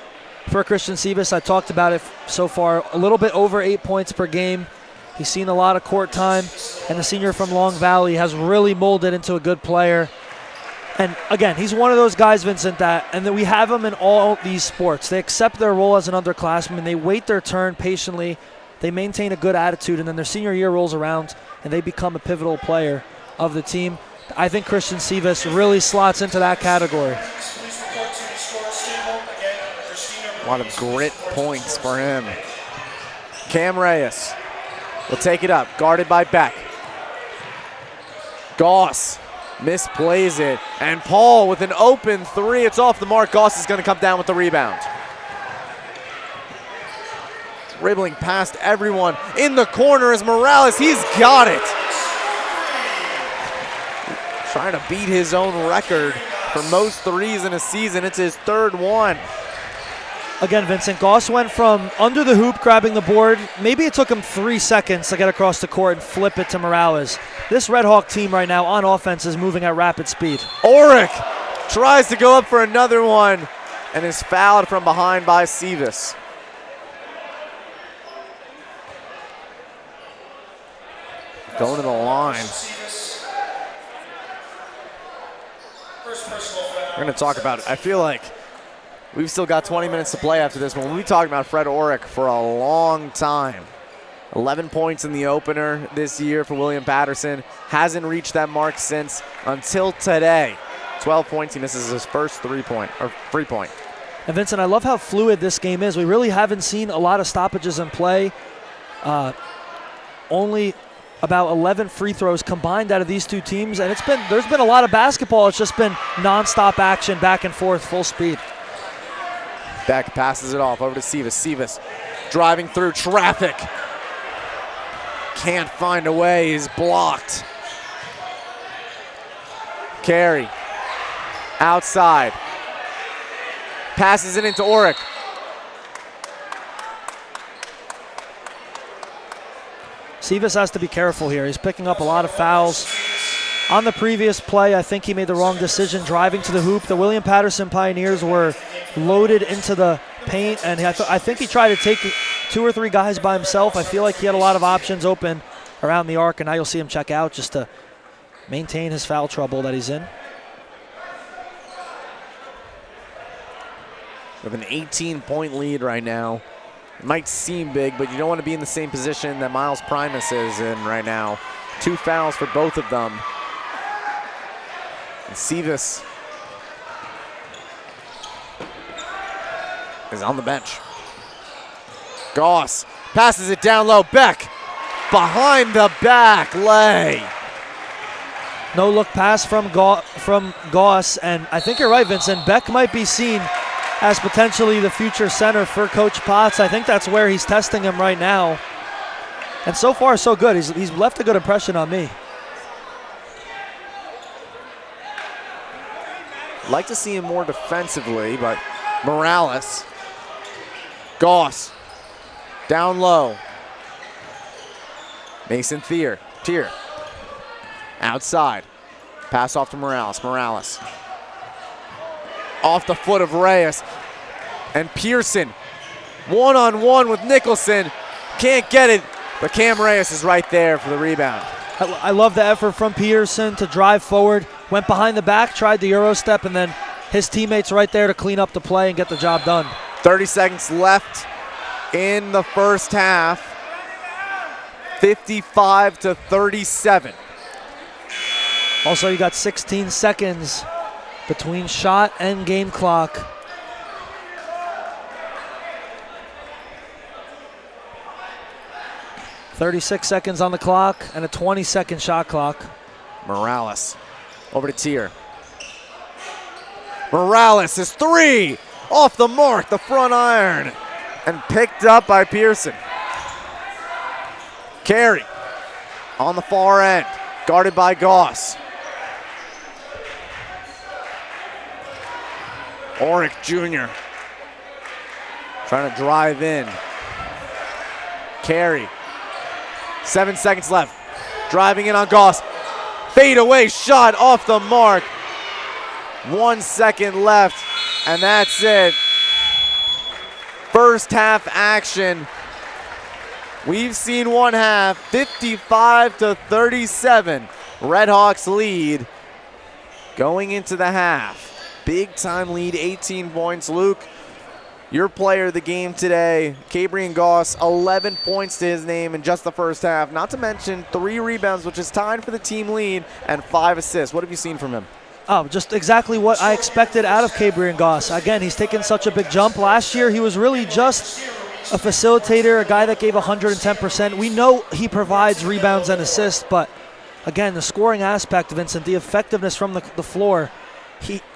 For Christian Sivas, I talked about it so far, a little bit over 8 points per game. He's seen a lot of court time, and the senior from Long Valley has really molded into a good player. And again, he's one of those guys, Vincent, that we have him in all these sports. They accept their role as an underclassman. They wait their turn patiently. They maintain a good attitude, and then their senior year rolls around, and they become a pivotal player of the team. I think Christian Sivas really slots into that category. A lot of grit points for him. Cam Reyes will take it up, guarded by Beck. Goss misplays it, and Paul with an open three. It's off the mark. Goss is going to come down with the rebound. Dribbling past everyone in the corner is Morales. He's got it. Trying to beat his own record for most threes in a season. It's his third one. Again, Vincent, Goss went from under the hoop, grabbing the board. Maybe it took him 3 seconds to get across the court and flip it to Morales. This Red Hawk team right now on offense is moving at rapid speed. Orick tries to go up for another one and is fouled from behind by Sivas. Going to the line. We're going to talk about it. I feel like we've still got 20 minutes to play after this one. We'll be talking about Fred Orick for a long time. 11 points in the opener this year for William Paterson. Hasn't reached that mark since until today. 12 points. He misses his first free point. And Vincent, I love how fluid this game is. We really haven't seen a lot of stoppages in play. Only about 11 free throws combined out of these two teams, and there's been a lot of basketball. It's just been nonstop action, back and forth, full speed. Beck passes it off over to Sivas. Sivas driving through traffic. Can't find a way. He's blocked. Carey outside. Passes it into Orick. Sivas has to be careful here. He's picking up a lot of fouls. On the previous play, I think he made the wrong decision driving to the hoop. The William Paterson Pioneers were loaded into the paint, and I think he tried to take 2 or 3 guys by himself. I feel like he had a lot of options open around the arc, and now you'll see him check out just to maintain his foul trouble that he's in. With an 18-point lead right now. It might seem big, but you don't want to be in the same position that Miles Primus is in right now. 2 fouls for both of them. And Sivas is on the bench. Goss passes it down low. Beck behind the back lay. No look pass from Goss, and I think you're right, Vincent. Beck might be seen as potentially the future center for Coach Potts. I think that's where he's testing him right now. And so far, so good. He's left a good impression on me. Like to see him more defensively, but Morales. Goss down low. Mason Thier. Outside. Pass off to Morales. Morales. Off the foot of Reyes. And Pearson. One-on-one with Nicholson. Can't get it. But Cam Reyes is right there for the rebound. I love the effort from Paterson to drive forward, went behind the back, tried the Euro step, and then his teammates right there to clean up the play and get the job done. 30 seconds left in the first half. 55-37. Also, you got 16 seconds between shot and game clock. .36 seconds on the clock and a 20-second shot clock. Morales over to Tier. Morales is three, off the mark, the front iron, and picked up by Pearson. Carey on the far end, guarded by Goss. Oric Jr. trying to drive in. Carey, 7 seconds left, driving in on Goss. Fade away shot off the mark. 1 second left, and that's it. First half action. We've seen one half, 55-37. Redhawks lead going into the half. Big time lead, 18 points. Luke, your player of the game today, Cabrian Goss, 11 points to his name in just the first half. Not to mention 3 rebounds, which is tied for the team lead, and 5 assists. What have you seen from him? Oh, just exactly what I expected out of Cabrian Goss. Again, he's taken such a big jump. Last year, he was really just a facilitator, a guy that gave 110%. We know he provides rebounds and assists, but again, the scoring aspect, Vincent, the effectiveness from the floor,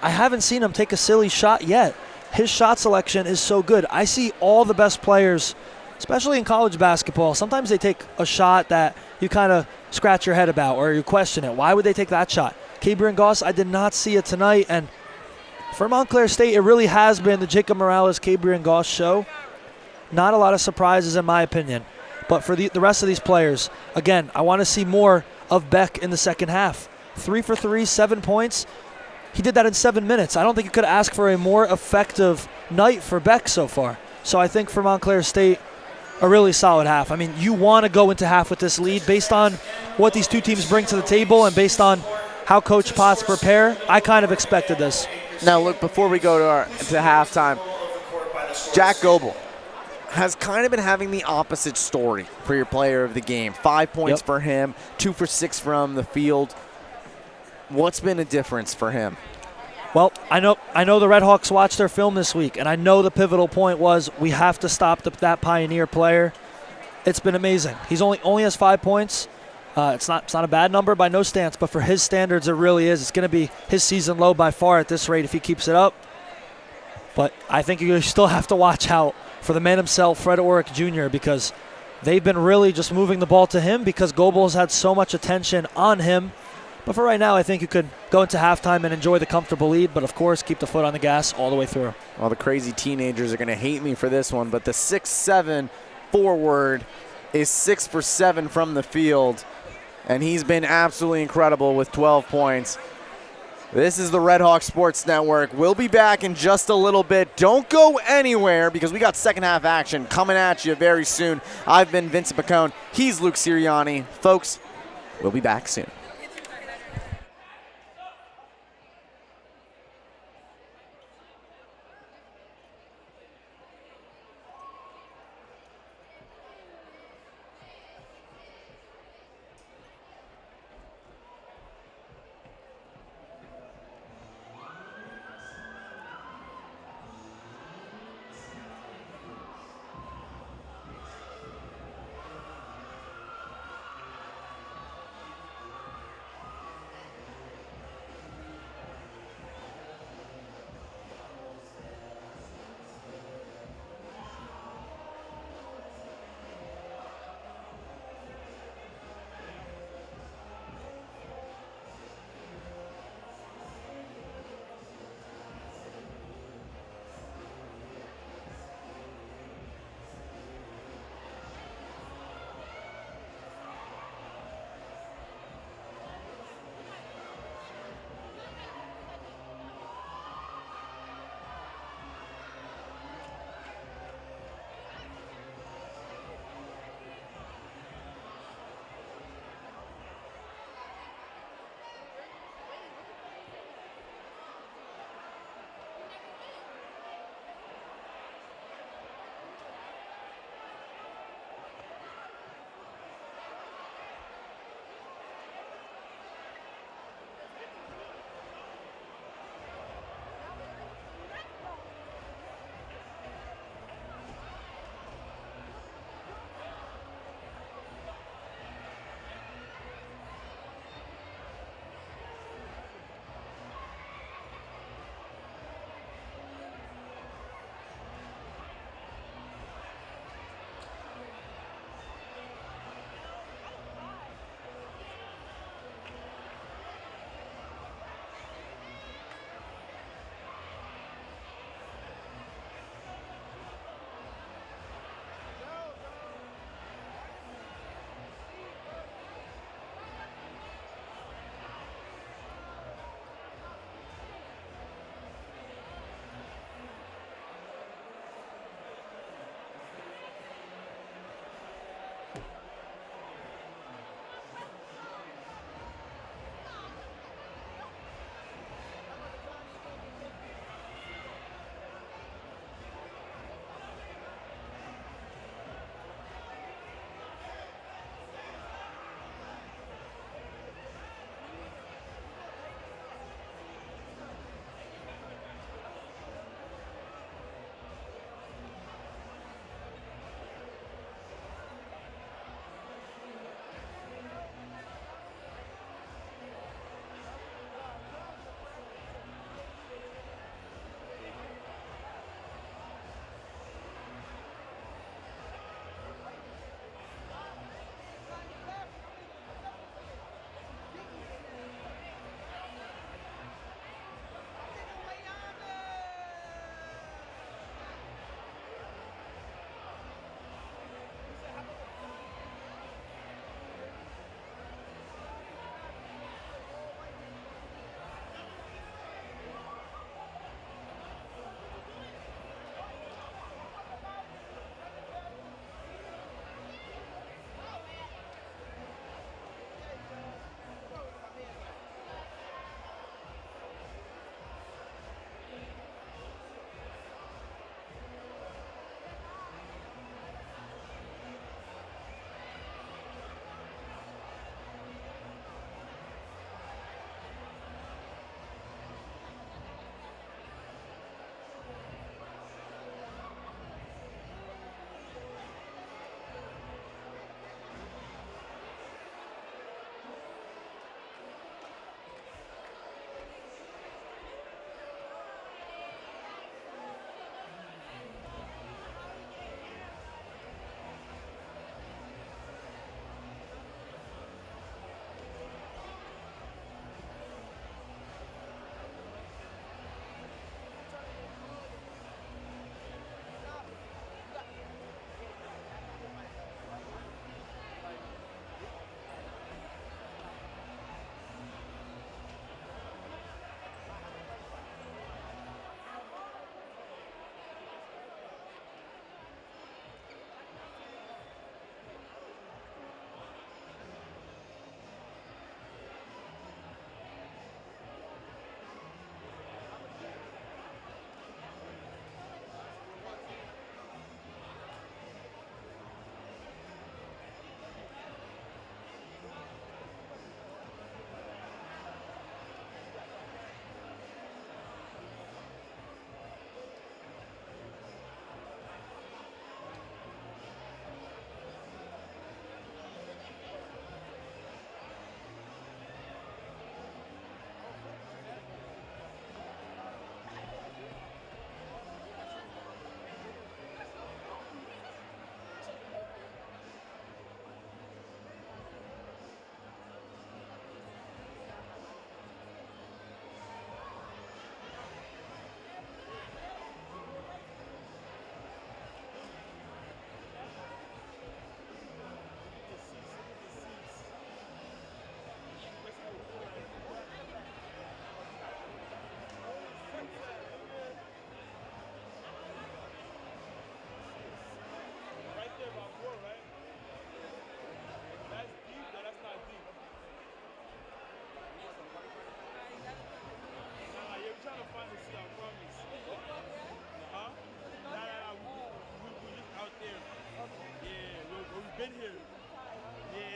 I haven't seen him take a silly shot yet. His shot selection is so good. I see all the best players, especially in college basketball, sometimes they take a shot that you kind of scratch your head about or you question it. Why would they take that shot? Cabrian Goss, I did not see it tonight, and for Montclair State, it really has been the Jacob Morales, Cabrian Goss show. Not a lot of surprises in my opinion, but for the rest of these players, again, I want to see more of Beck in the second half. 3 for 3, 7 points. He did that in 7 minutes. I don't think you could ask for a more effective night for Beck so far. So I think for Montclair State, a really solid half. I mean, you want to go into half with this lead based on what these two teams bring to the table and based on how Coach Potts prepare. I kind of expected this. Now, look, before we go to halftime, Jack Goebel has kind of been having the opposite story for your player of the game. 5 points for him, 2 for 6 from the field. What's been a difference for him? Well, I know the Redhawks watched their film this week, and I know the pivotal point was we have to stop that Pioneer player. It's been amazing. He's only has 5 points. It's not a bad number by no stance, but for his standards, it really is. It's going to be his season low by far at this rate if he keeps it up. But I think you still have to watch out for the man himself, Fred Oric Jr., because they've been really just moving the ball to him because Goebel has had so much attention on him. But for right now, I think you could go into halftime and enjoy the comfortable lead, but of course, keep the foot on the gas all the way through. Well, the crazy teenagers are going to hate me for this one, but the 6'7" forward is 6 for 7 from the field, and he's been absolutely incredible with 12 points. This is the Red Hawk Sports Network. We'll be back in just a little bit. Don't go anywhere because we got second half action coming at you very soon. I've been Vincent Pacone. He's Luke Sirianni. Folks, we'll be back soon.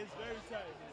It's very tight.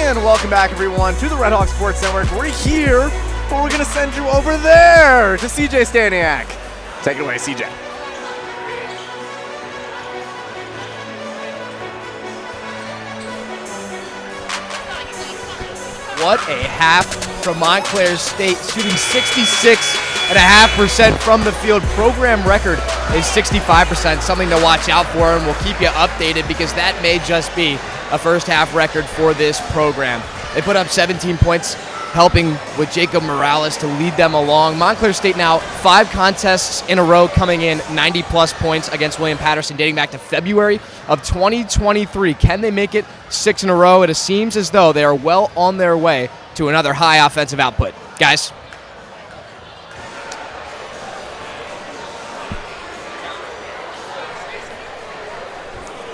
And welcome back, everyone, to the Red Hawk Sports Network. We're here, but we're going to send you over there to CJ Staniak. Take it away, CJ. What a half from Montclair State, shooting 66.5% from the field. Program record is 65%, something to watch out for, and we'll keep you updated because that may just be a first half record for this program. They put up 17 points, helping with Jacob Morales to lead them along. Montclair State now 5 contests in a row, coming in 90-plus points against William Paterson, dating back to February of 2023. Can they make it 6 in a row? It seems as though they are well on their way to another high offensive output. Guys.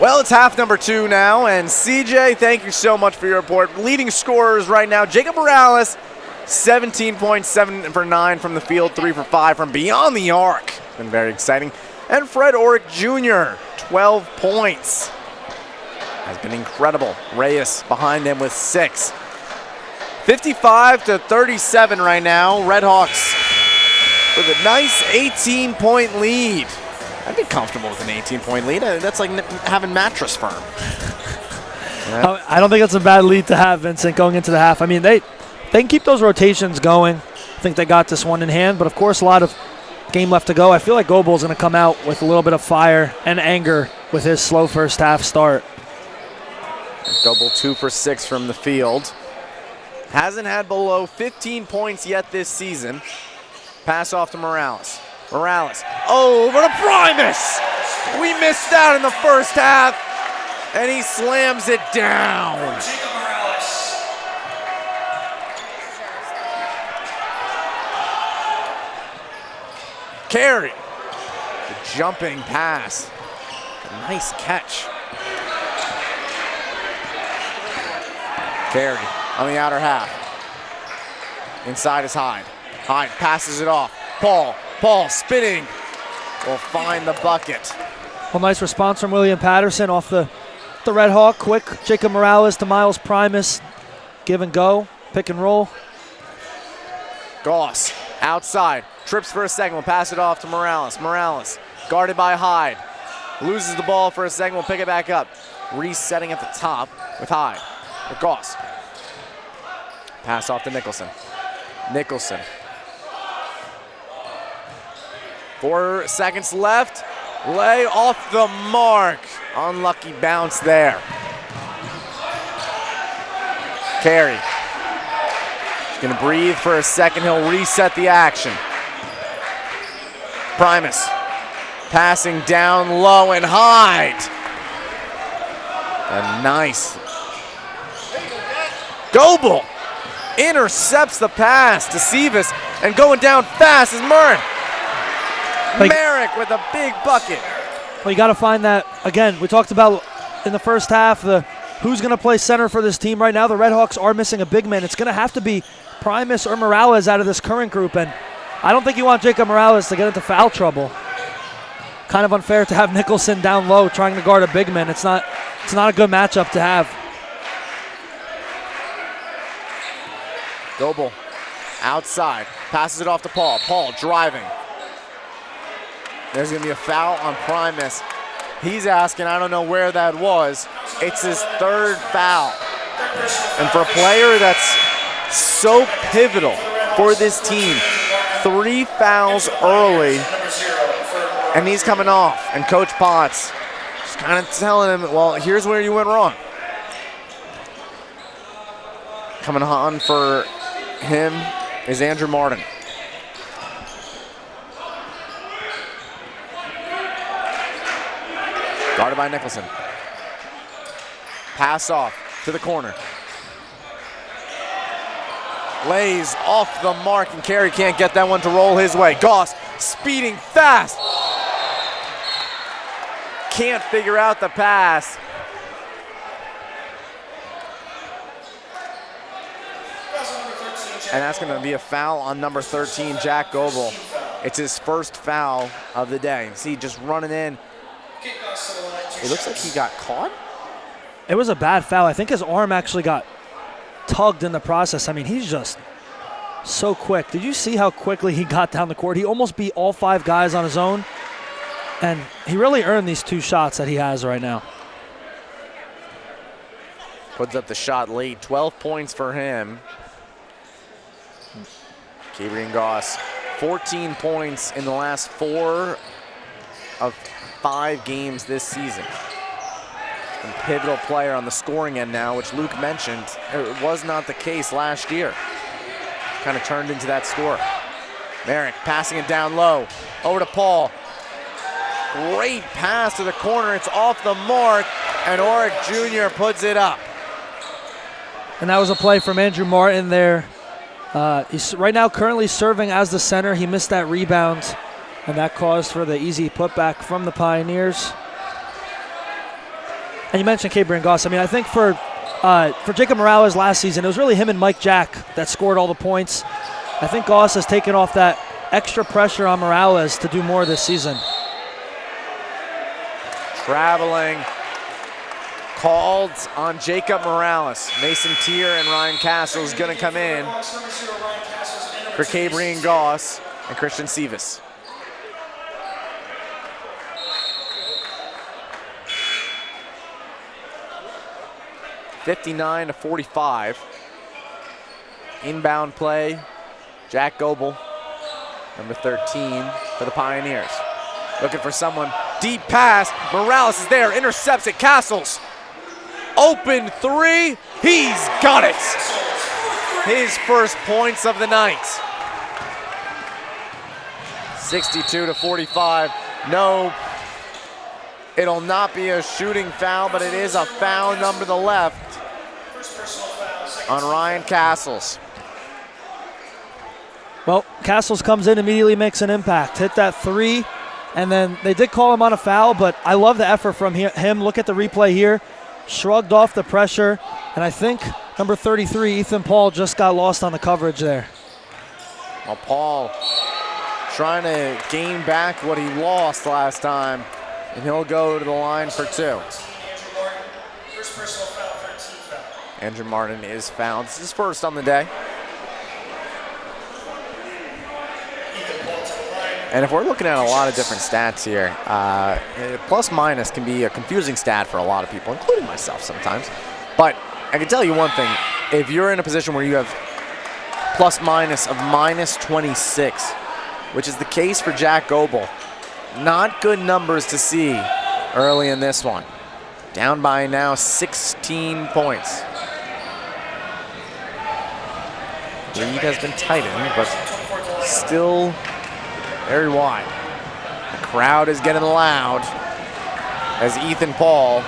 Well, it's half number 2 now, and CJ, thank you so much for your report. Leading scorers right now, Jacob Morales, 17 points, 7 for 9 from the field, 3 for 5 from beyond the arc. It's been very exciting. And Fred Orick Jr., 12 points. Has been incredible. Reyes behind him with 6. 55-37 right now. Redhawks with a nice 18-point lead. I'd be comfortable with an 18-point lead. That's like having Mattress Firm. Yeah. I don't think that's a bad lead to have, Vincent, going into the half. I mean, they can keep those rotations going. I think they got this one in hand, but of course a lot of game left to go. I feel like Goebel's going to come out with a little bit of fire and anger with his slow first half start. Goebel 2 for 6 from the field. Hasn't had below 15 points yet this season. Pass off to Morales. Morales over to Primus. We missed out in the first half, and he slams it down. Carey, the jumping pass. A nice catch. Carey on the outer half. Inside is Hyde. Hyde passes it off. Paul spinning. Will find the bucket. Well, nice response from William Paterson off the Red Hawk. Quick, Jacob Morales to Miles Primus. Give and go, pick and roll. Goss outside. Trips for a second. We'll pass it off to Morales. Morales guarded by Hyde. Loses the ball for a second. We'll pick it back up. Resetting at the top with Hyde. With Goss. Pass off to Nicholson. Nicholson. 4 seconds left. Lay off the mark. Unlucky bounce there. Carey. He's going to breathe for a second. He'll reset the action. Primus. Passing down low and Hyde. A nice. Goebel intercepts the pass to Sivas, and going down fast is Murren. Merrick with a big bucket. Well, you got to find that, again, we talked about in the first half, who's going to play center for this team right now. The Redhawks are missing a big man. It's going to have to be Primus or Morales out of this current group, and I don't think you want Jacob Morales to get into foul trouble. Kind of unfair to have Nicholson down low trying to guard a big man. It's not a good matchup to have. Goebel outside, passes it off to Paul. Paul driving. There's going to be a foul on Primus. He's asking, I don't know where that was. It's his 3rd foul. And for a player that's so pivotal for this team, 3 fouls early, and he's coming off. And Coach Potts just kind of telling him, well, here's where you went wrong. Coming on for him is Andrew Martin. Guarded by Nicholson. Pass off to the corner. Lays off the mark, and Carey can't get that one to roll his way. Goss speeding fast. Can't figure out the pass. And that's going to be a foul on number 13, Jack Goebel. It's his first foul of the day. See, just running in. It looks like he got caught. It was a bad foul. I think his arm actually got tugged in the process. I mean, he's just so quick. Did you see how quickly he got down the court? He almost beat all 5 guys on his own, and he really earned these 2 shots that he has right now. Puts up the shot late. 12 points for him. Gabriel Goss, 14 points in the last 4 of 5 games this season. A pivotal player on the scoring end now, which Luke mentioned. It was not the case last year. Kind of turned into that score. Merrick passing it down low. Over to Paul. Great pass to the corner. It's off the mark, and Oric Jr. puts it up. And that was a play from Andrew Martin there. He's right now currently serving as the center. He missed that rebound, and that caused for the easy putback from the Pioneers. And you mentioned Gabriel Goss. I mean, I think for Jacob Morales last season, it was really him and Mike Jack that scored all the points. I think Goss has taken off that extra pressure on Morales to do more this season. Traveling. Called on Jacob Morales. Mason Tier and Ryan Castle is going to come in for Gabriel Goss and Christian Sivas. (59-45). Inbound play. Jack Goebel, number 13 for the Pioneers. Looking for someone. Deep pass. Morales is there. Intercepts it. Castles. Open 3. He's got it. His first points of the night. 62-45. No, it'll not be a shooting foul, but it is a foul number the left on Ryan Castles. Well, Castles comes in, immediately makes an impact. Hit that 3, and then they did call him on a foul, but I love the effort from him. Look at the replay here. Shrugged off the pressure, and I think number 33, Ethan Paul, just got lost on the coverage there. Well, Paul trying to gain back what he lost last time, and he'll go to the line for 2. Andrew Martin is fouled. This is his first on the day. And if we're looking at a lot of different stats here, plus minus can be a confusing stat for a lot of people, including myself sometimes. But I can tell you one thing. If you're in a position where you have plus minus of minus 26, which is the case for Jack Goebel, not good numbers to see early in this one. Down by now 16 points. Lead has been tightened, but still very wide. The crowd is getting loud as Ethan Paul.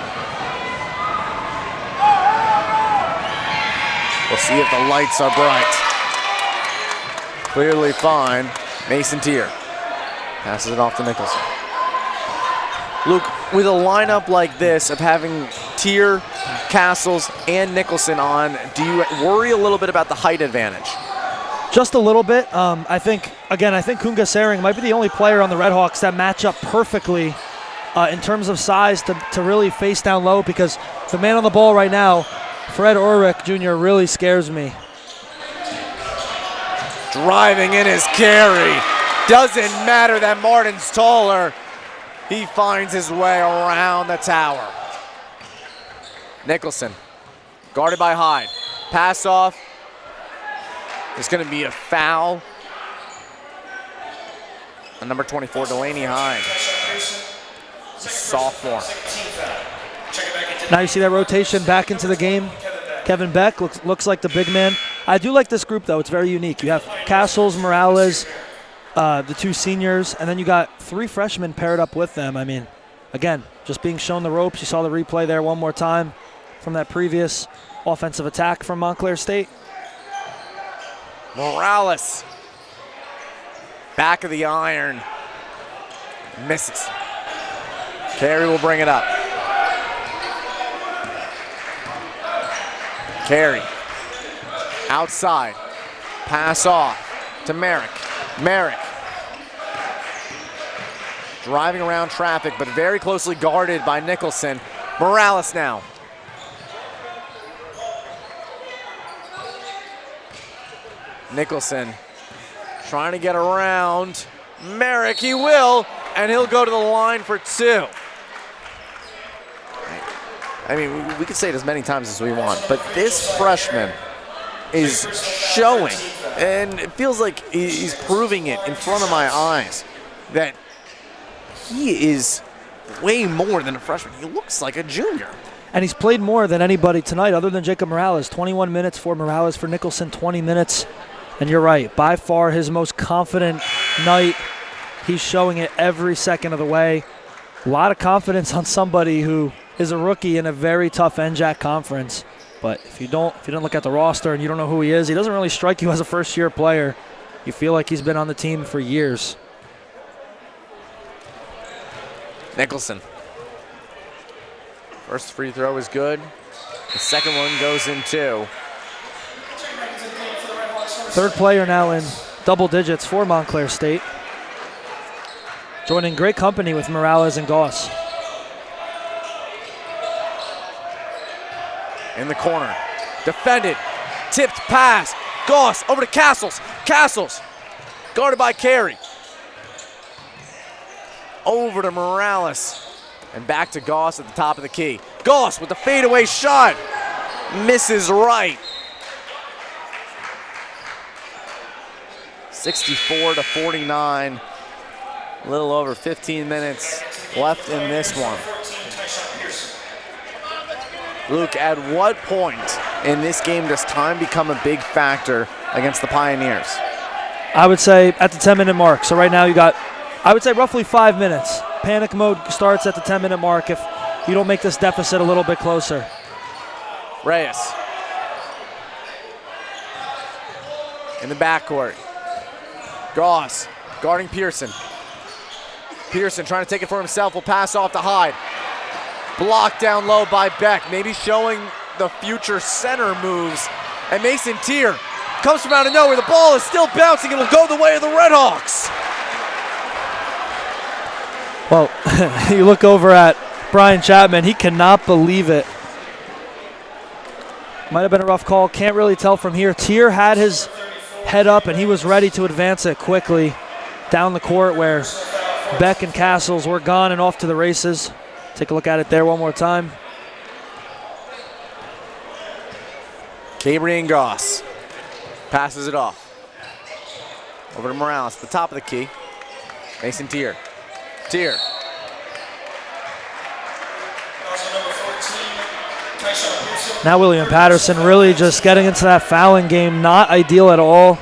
We'll see if the lights are bright. Clearly fine. Mason Tier passes it off to Nicholson. Luke, with a lineup like this of having Tier, Castles, and Nicholson on, do you worry a little bit about the height advantage? Just a little bit. I think Kunga Sering might be the only player on the Redhawks that match up perfectly in terms of size to really face down low, because the man on the ball right now, Fred Ulrich Jr., really scares me. Driving in his carry. Doesn't matter that Martin's taller. He finds his way around the tower. Nicholson, guarded by Hyde. Pass off. There's going to be a foul on number 24, Delaney Hyde. It's a sophomore. Now you see that rotation back into the game. Kevin Beck looks like the big man. I do like this group, though. It's very unique. You have Castles, Morales, the 2 seniors, and then you got 3 freshmen paired up with them. I mean, again, just being shown the ropes. You saw the replay there one more time from that previous offensive attack from Montclair State. Morales, back of the iron, misses. Carey will bring it up. Carey, outside, pass off to Merrick. Merrick, driving around traffic, but very closely guarded by Nicholson. Morales now. Nicholson trying to get around Merrick. He will, and he'll go to the line for 2. I mean, we could say it as many times as we want, but this freshman is showing, and it feels like he's proving it in front of my eyes, that he is way more than a freshman. He looks like a junior. And he's played more than anybody tonight other than Jacob Morales. 21 minutes for Morales, for Nicholson 20 minutes. And you're right, by far his most confident night. He's showing it every second of the way. A lot of confidence on somebody who is a rookie in a very tough NJAC conference. But if you don't look at the roster and you don't know who he is, he doesn't really strike you as a first-year player. You feel like he's been on the team for years. Nicholson. First free throw is good. The second one goes in too. Third player now in double digits for Montclair State. Joining great company with Morales and Goss. In the corner. Defended. Tipped pass. Goss over to Castles. Castles. Guarded by Carey. Over to Morales. And back to Goss at the top of the key. Goss with the fadeaway shot. Misses right. 64-49. A little over 15 minutes left in this one. Luke, at what point in this game does time become a big factor against the Pioneers? I would say at the 10-minute mark. So right now you got, I would say roughly 5 minutes. Panic mode starts at the 10-minute mark if you don't make this deficit a little bit closer. Reyes. In the backcourt. Goss guarding Pearson. Pearson trying to take it for himself, will pass off to Hyde. Blocked down low by Beck, maybe showing the future center moves. And Mason Tier comes from out of nowhere. The ball is still bouncing. It'll go the way of the Redhawks. Well, you look over at Brian Chapman. He cannot believe it. Might have been a rough call. Can't really tell from here. Tier had his head up, and he was ready to advance it quickly down the court where Beck and Castles were gone and off to the races. Take a look at it there one more time. Cabrian Goss passes it off. Over to Morales, the top of the key. Mason Tier. Tier. Now William Paterson really just getting into that fouling game. Not ideal at all.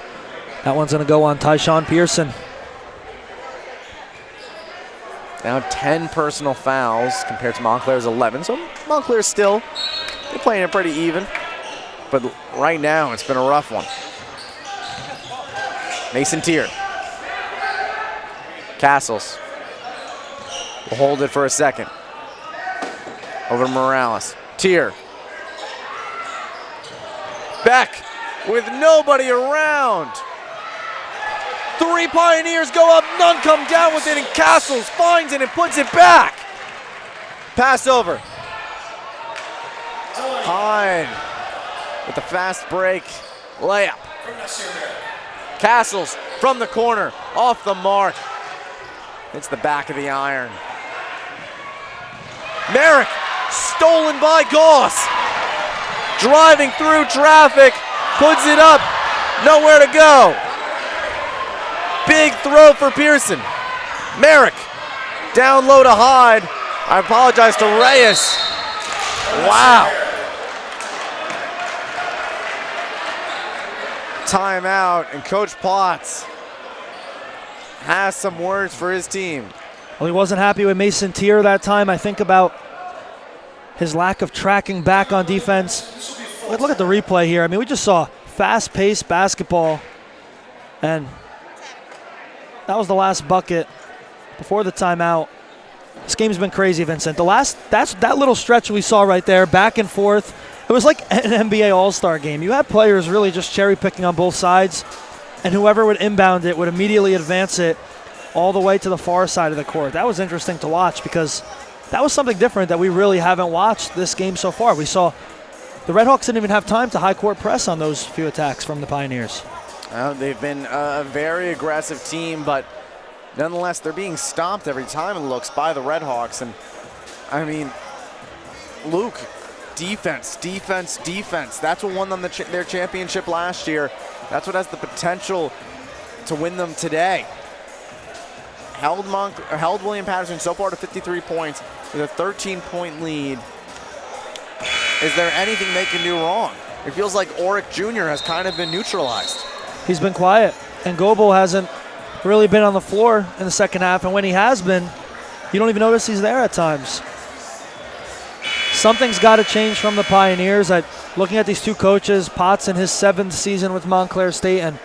That one's going to go on Tyshawn Pearson. Now 10 personal fouls compared to Montclair's 11. So Montclair's still, they're playing it pretty even. But right now it's been a rough one. Mason Tier. Castles will hold it for a second. Over to Morales. Tier. Beck with nobody around. 3 Pioneers go up, none come down with it, and Castles finds it and puts it back. Pass over. Hyde with the fast break layup. Castles from the corner, off the mark. Hits the back of the iron. Merrick, stolen by Goss. Driving through traffic, puts it up, nowhere to go. Big throw for Pearson. Merrick, down low to Hyde. I apologize to Reyes. Wow. Timeout, and Coach Potts has some words for his team. Well, he wasn't happy with Mason Tier that time. I think about his lack of tracking back on defense. Look at the replay here. I mean, we just saw fast-paced basketball, and that was the last bucket before the timeout. This game's been crazy, Vincent. That little stretch we saw right there, back and forth. It was like an NBA All-Star game. You had players really just cherry-picking on both sides, and whoever would inbound it would immediately advance it all the way to the far side of the court. That was interesting to watch because that was something different that we really haven't watched this game so far. We saw the Redhawks didn't even have time to high court press on those few attacks from the Pioneers. They've been a very aggressive team, but nonetheless, they're being stomped every time it looks by the Red Hawks. And I mean, Luke, defense, defense, defense. That's what won them their championship last year. That's what has the potential to win them today. Held William Paterson so far to 53 points with a 13-point lead. Is there anything they can do wrong? It feels like Oric Jr. has kind of been neutralized. He's been quiet, and Goebel hasn't really been on the floor in the second half, and when he has been, you don't even notice he's there at times. Something's got to change from the Pioneers. Looking at these two coaches, Potts in his 7th season with Montclair State and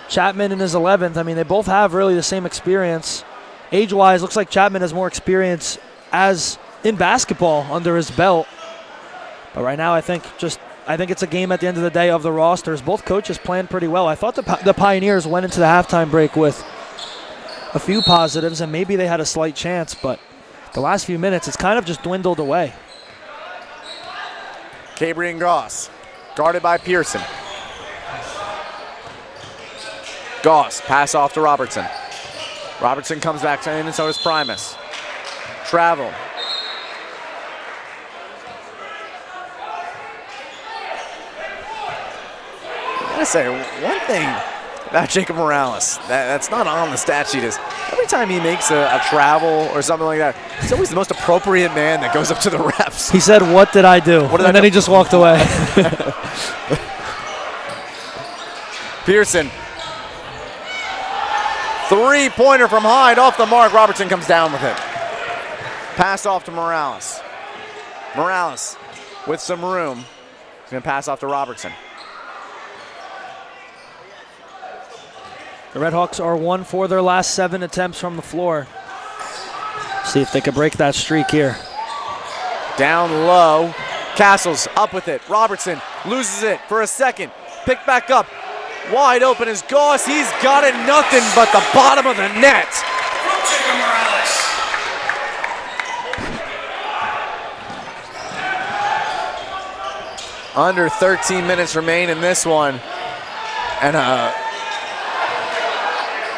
Chapman in his 11th, I mean, they both have really the same experience. Age-wise, looks like Chapman has more experience as in basketball under his belt. But right now, I think it's a game at the end of the day of the rosters. Both coaches playing pretty well. I thought the Pioneers went into the halftime break with a few positives, and maybe they had a slight chance, but the last few minutes, it's kind of just dwindled away. Cabrian Goss, guarded by Pearson. Goss, pass off to Robertson. Robertson comes back in, and so does Primus. Travel. I gotta say, one thing about Jacob Morales that's not on the stat sheet is every time he makes a travel or something like that, he's always the most appropriate man that goes up to the refs. He said, "What did I do?" And then he just walked away. Pearson. Three-pointer from Hyde off the mark. Robertson comes down with it. Pass off to Morales. Morales with some room. He's going to pass off to Robertson. The Redhawks are 1 for their last 7 attempts from the floor. See if they can break that streak here. Down low. Castles up with it. Robertson loses it for a second. Picked back up. Wide open is Goss. He's got it, nothing but the bottom of the net. Under 13 minutes remain in this one. And a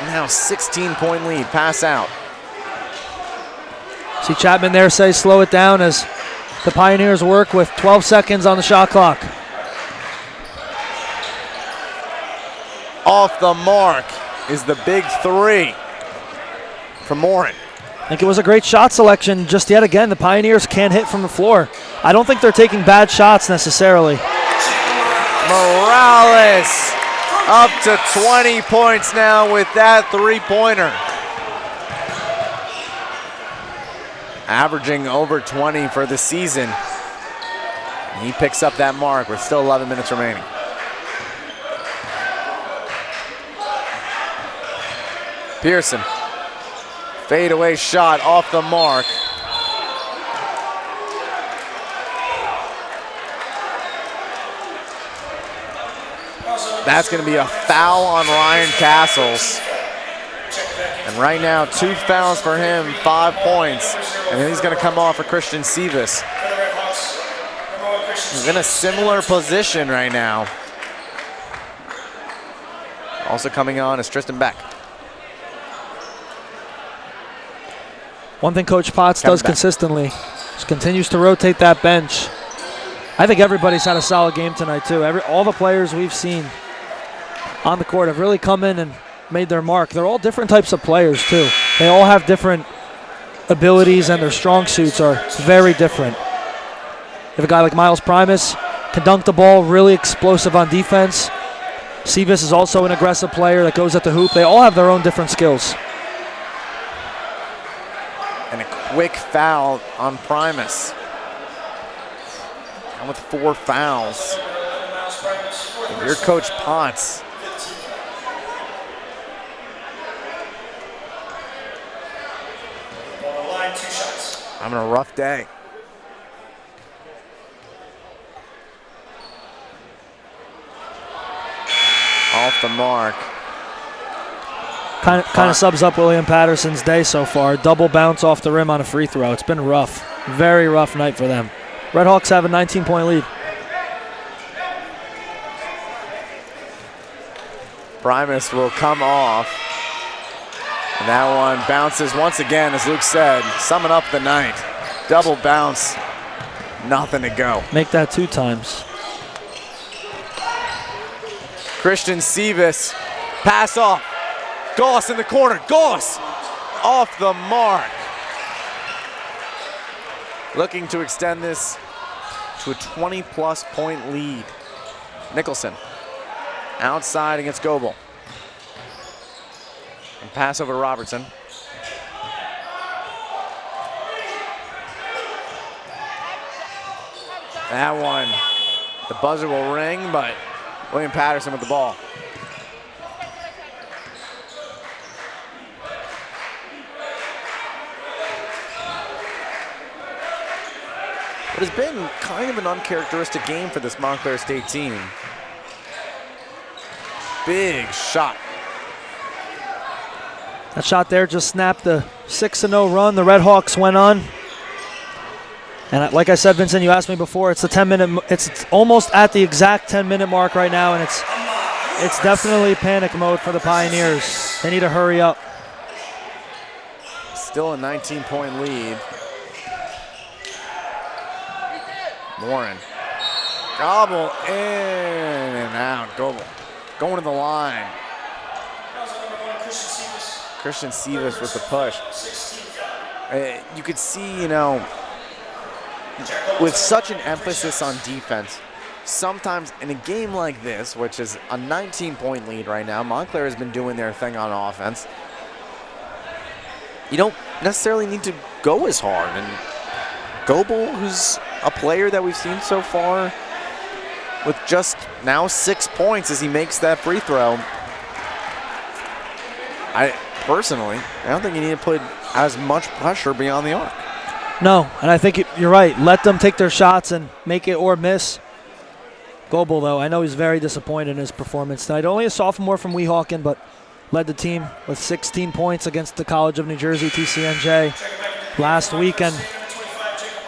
now 16-point lead. Pass out. See Chapman there say slow it down as the Pioneers work with 12 seconds on the shot clock. Off the mark is the big three from Morin. I think it was a great shot selection. Just yet again, the Pioneers can't hit from the floor. I don't think they're taking bad shots necessarily. Morales up to 20 points now with that three-pointer. Averaging over 20 for the season. He picks up that mark with still 11 minutes remaining. Pearson, fadeaway shot off the mark. That's going to be a foul on Ryan Castles. And right now, 2 fouls for him, 5 points. And then he's going to come off for Christian Sivas. He's in a similar position right now. Also coming on is Tristan Beck. One thing Coach Potts does consistently is continues to rotate that bench. I think everybody's had a solid game tonight too. All the players we've seen on the court have really come in and made their mark. They're all different types of players too. They all have different abilities and their strong suits are very different. You have a guy like Miles Primus, can dunk the ball, really explosive on defense. Sivas is also an aggressive player that goes at the hoop. They all have their own different skills. And a quick foul on Primus. And with 4 fouls. If you're Coach Potts, having a rough day. Off the mark. Kind of subs up William Paterson's day so far. Double bounce off the rim on a free throw. It's been rough. Very rough night for them. Redhawks have a 19-point lead. Primus will come off. And that one bounces once again, as Luke said, summing up the night. Double bounce, nothing to go. Make that 2 times. Christian Sivas, pass off. Goss in the corner, Goss off the mark. Looking to extend this to a 20-plus point lead. Nicholson outside against Goebel. And pass over to Robertson. That one, the buzzer will ring, but William Paterson with the ball. It has been kind of an uncharacteristic game for this Montclair State team. Big shot. That shot there just snapped the 6-0 run the Red Hawks went on. And like I said, Vincent, you asked me before, it's the 10-minute. It's almost at the exact 10-minute mark right now, and it's definitely panic mode for the Pioneers. They need to hurry up. Still a 19-point lead. Warren. Gobble in and out. Goebel going to the line. Christian Sivas with the push. You could see, you know, with such an emphasis on defense, sometimes in a game like this, which is a 19-point lead right now, Montclair has been doing their thing on offense. You don't necessarily need to go as hard. And Goebel, who's a player that we've seen so far, with just now 6 points as he makes that free throw. Personally, I don't think you need to put as much pressure beyond the arc. No, and I think you're right. Let them take their shots and make it or miss. Goebel, though, I know he's very disappointed in his performance tonight. Only a sophomore from Weehawken, but led the team with 16 points against the College of New Jersey, TCNJ, last week. And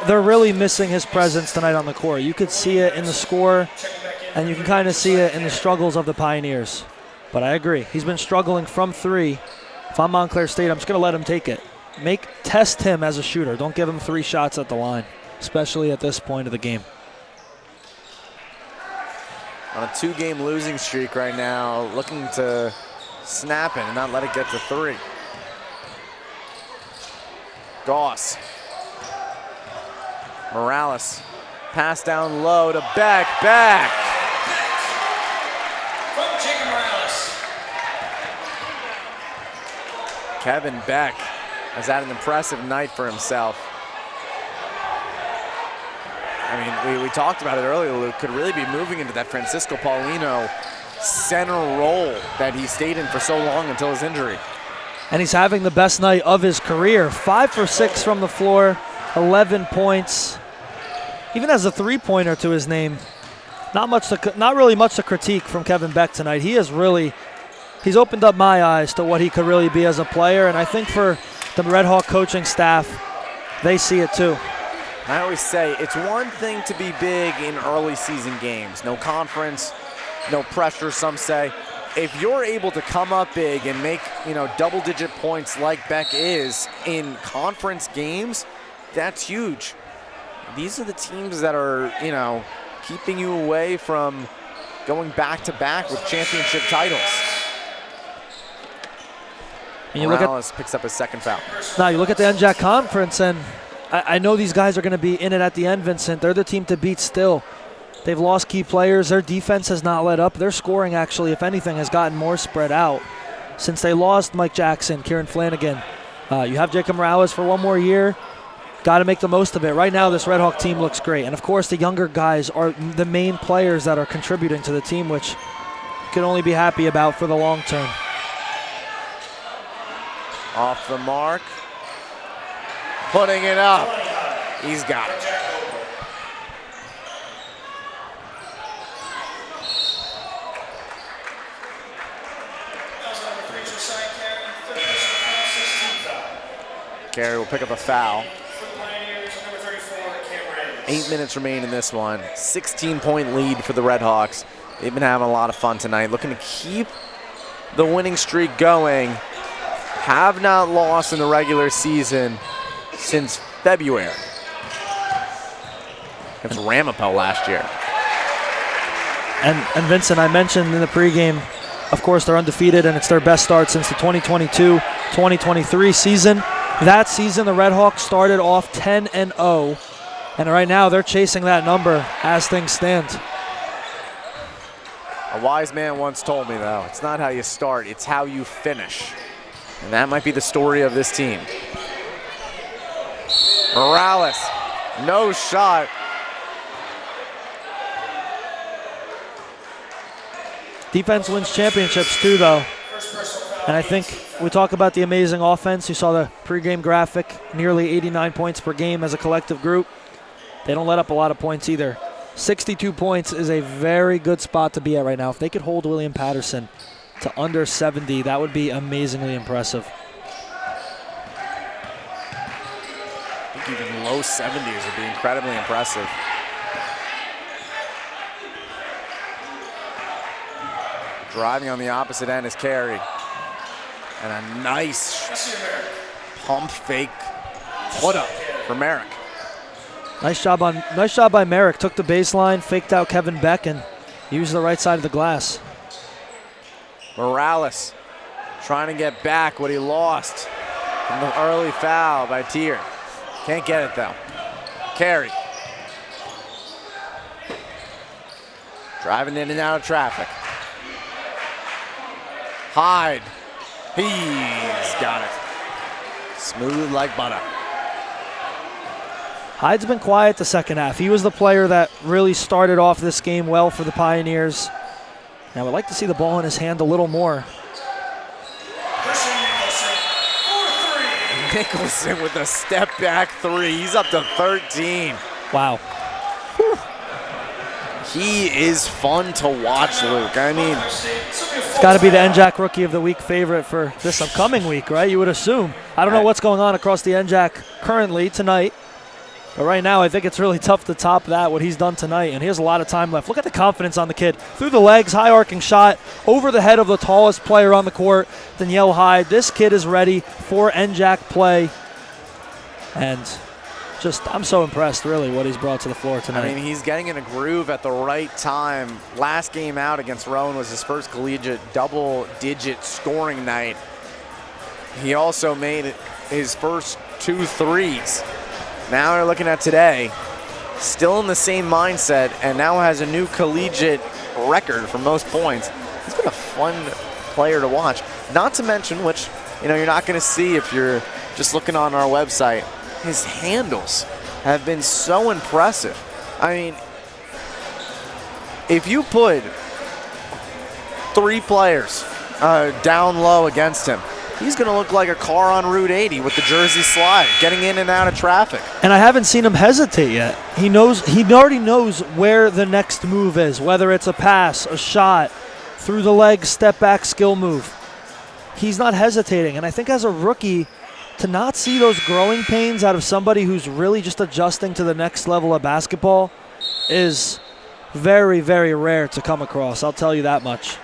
they're really missing his presence tonight on the court. You could see it in the score, and you can kind of see it in the struggles of the Pioneers. But I agree. He's been struggling from 3. If I'm Montclair State, I'm just going to let him take it. Test him as a shooter. Don't give him 3 shots at the line, especially at this point of the game. On a 2-game losing streak right now, looking to snap it and not let it get to 3. Goss. Morales. Pass down low to Beck. Kevin Beck has had an impressive night for himself. I mean, we talked about it earlier, Luke, could really be moving into that Francisco Paulino center role that he stayed in for so long until his injury. And he's having the best night of his career. 5 for 6 from the floor, 11 points. Even has a 3-pointer to his name. Not really much to critique from Kevin Beck tonight. He's opened up my eyes to what he could really be as a player, and I think for the Red Hawk coaching staff, they see it too. I always say it's one thing to be big in early season games. No conference, no pressure, some say. If you're able to come up big and make, double-digit points like Beck is in conference games, that's huge. These are the teams that are, keeping you away from going back-to-back with championship titles. And Morales picks up his second foul. Now, you look at the NJAC conference, and I know these guys are going to be in it at the end, Vincent. They're the team to beat still. They've lost key players. Their defense has not let up. Their scoring, actually, if anything, has gotten more spread out. Since they lost Mike Jackson, Kieran Flanagan, you have Jacob Morales for one more year. Got to make the most of it. Right now, this Red Hawk team looks great. And, of course, the younger guys are the main players that are contributing to the team, which you can only be happy about for the long term. Off the mark. Putting it up. He's got it. Carey will pick up a foul. 8 minutes remain in this one. 16-point lead for the Red Hawks. They've been having a lot of fun tonight, looking to keep the winning streak going. Have not lost in the regular season since February. Against Ramapo last year. And Vincent, I mentioned in the pregame, of course, they're undefeated, and it's their best start since the 2022-2023 season. That season, the Red Hawks started off 10-0, and right now they're chasing that number as things stand. A wise man once told me, though, it's not how you start, it's how you finish. And that might be the story of this team. Morales, no shot. Defense wins championships too, though. And I think we talk about the amazing offense. You saw the pregame graphic, nearly 89 points per game as a collective group. They don't let up a lot of points either. 62 points is a very good spot to be at right now. If they could hold William Paterson to under 70, that would be amazingly impressive. I think even low 70s would be incredibly impressive. Driving on the opposite end is Carey. And a nice pump fake put up for Merrick. Nice job by Merrick. Took the baseline, faked out Kevin Beck, and used the right side of the glass. Morales trying to get back what he lost from the early foul by Tier. Can't get it though. Carey. Driving in and out of traffic. Hyde. He's got it. Smooth like butter. Hyde's been quiet the second half. He was the player that really started off this game well for the Pioneers. And I would like to see the ball in his hand a little more. Nicholson with a step back three. He's up to 13. Wow. Whew. He is fun to watch, Luke. I mean, it's got to be the NJAC Rookie of the Week favorite for this upcoming week, right? You would assume. I don't know what's going on across the NJAC currently tonight, but right now I think it's really tough to top that, what he's done tonight, and he has a lot of time left. Look at the confidence on the kid. Through the legs, high arcing shot, over the head of the tallest player on the court, Danielle Hyde. This kid is ready for NJAC play, and I'm so impressed, really, what he's brought to the floor tonight. I mean, he's getting in a groove at the right time. Last game out against Rowan was his first collegiate double-digit scoring night. He also made his first 2 threes. Now we're looking at today, still in the same mindset, and now has a new collegiate record for most points. He's been a fun player to watch. Not to mention, which you're not going to see if you're just looking on our website, his handles have been so impressive. I mean, if you put 3 players down low against him, he's going to look like a car on Route 80 with the Jersey slide, getting in and out of traffic. And I haven't seen him hesitate yet. He already knows where the next move is, whether it's a pass, a shot, through the legs, step back, skill move. He's not hesitating. And I think as a rookie, to not see those growing pains out of somebody who's really just adjusting to the next level of basketball is very, very rare to come across. I'll tell you that much.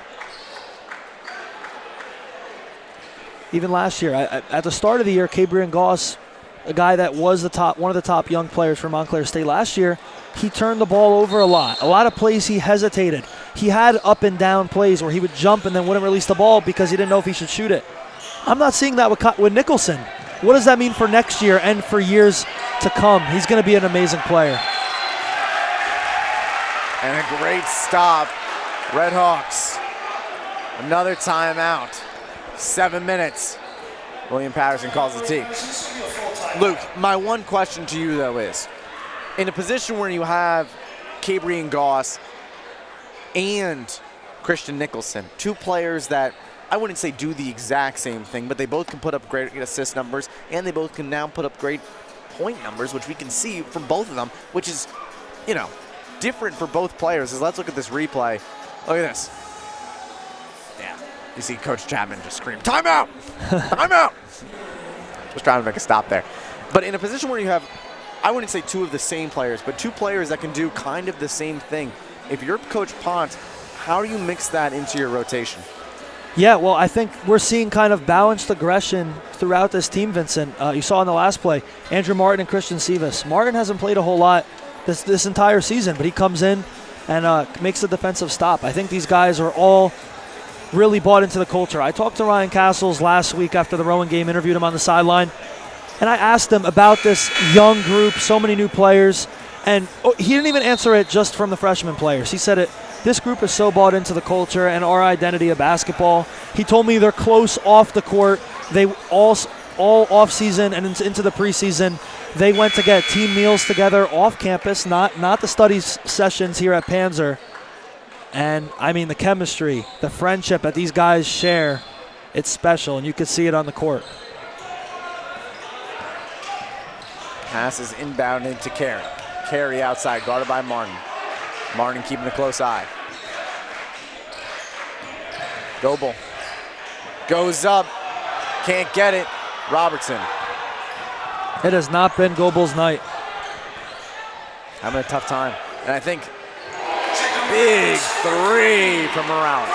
Even last year, at the start of the year, Cabrian Goss, a guy that was one of the top young players for Montclair State last year, he turned the ball over a lot. A lot of plays he hesitated. He had up and down plays where he would jump and then wouldn't release the ball because he didn't know if he should shoot it. I'm not seeing that with Nicholson. What does that mean for next year and for years to come? He's going to be an amazing player. And a great stop. Red Hawks. Another timeout. 7 minutes. William Paterson calls the tee. Luke, my one question to you, though, is in a position where you have Cabrian Goss and Christian Nicholson, 2 players that I wouldn't say do the exact same thing, but they both can put up great assist numbers, and they both can now put up great point numbers, which we can see from both of them, which is, different for both players. Let's look at this replay. Look at this. Yeah, you see Coach Chapman just scream, timeout! Timeout! Just trying to make a stop there. But in a position where you have, I wouldn't say 2 of the same players, but 2 players that can do kind of the same thing. If you're Coach Pont, how do you mix that into your rotation? Yeah, well, I think we're seeing kind of balanced aggression throughout this team, Vincent. You saw in the last play, Andrew Martin and Christian Sivas. Martin hasn't played a whole lot this entire season, but he comes in and makes a defensive stop. I think these guys are all really bought into the culture. I talked to Ryan Castles last week after the Rowan game, interviewed him on the sideline, and I asked him about this young group, so many new players, and he didn't even answer it just from the freshman players. He said this group is so bought into the culture and our identity of basketball. He told me they're close off the court. They all off season and into the preseason, they went to get team meals together off campus, not the study sessions here at Panzer. And I mean, the chemistry, the friendship that these guys share, it's special, and you can see it on the court. Pass is inbound into Carey. Carey outside, guarded by Martin. Martin keeping a close eye. Goebel goes up, can't get it. Robertson. It has not been Goebel's night. Having a tough time. And I think big three from Morales.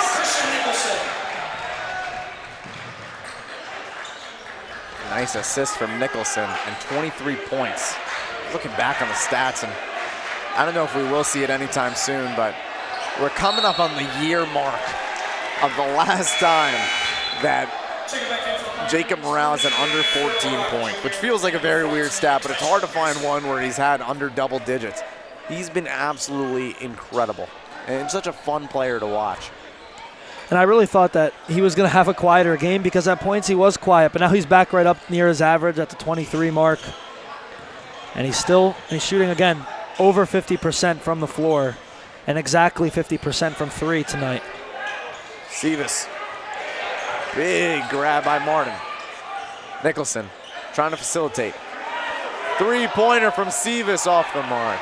Nice assist from Nicholson and 23 points. Looking back on the stats, and I don't know if we will see it anytime soon, but we're coming up on the year mark of the last time that Jacob Morales had under 14 points, which feels like a very weird stat, but it's hard to find one where he's had under double digits. He's been absolutely incredible and such a fun player to watch. And I really thought that he was going to have a quieter game because at points he was quiet, but now he's back right up near his average at the 23 mark. And he's shooting again over 50% from the floor and exactly 50% from three tonight. Sivas. Big grab by Martin. Nicholson trying to facilitate. Three-pointer from Sivas off the mark.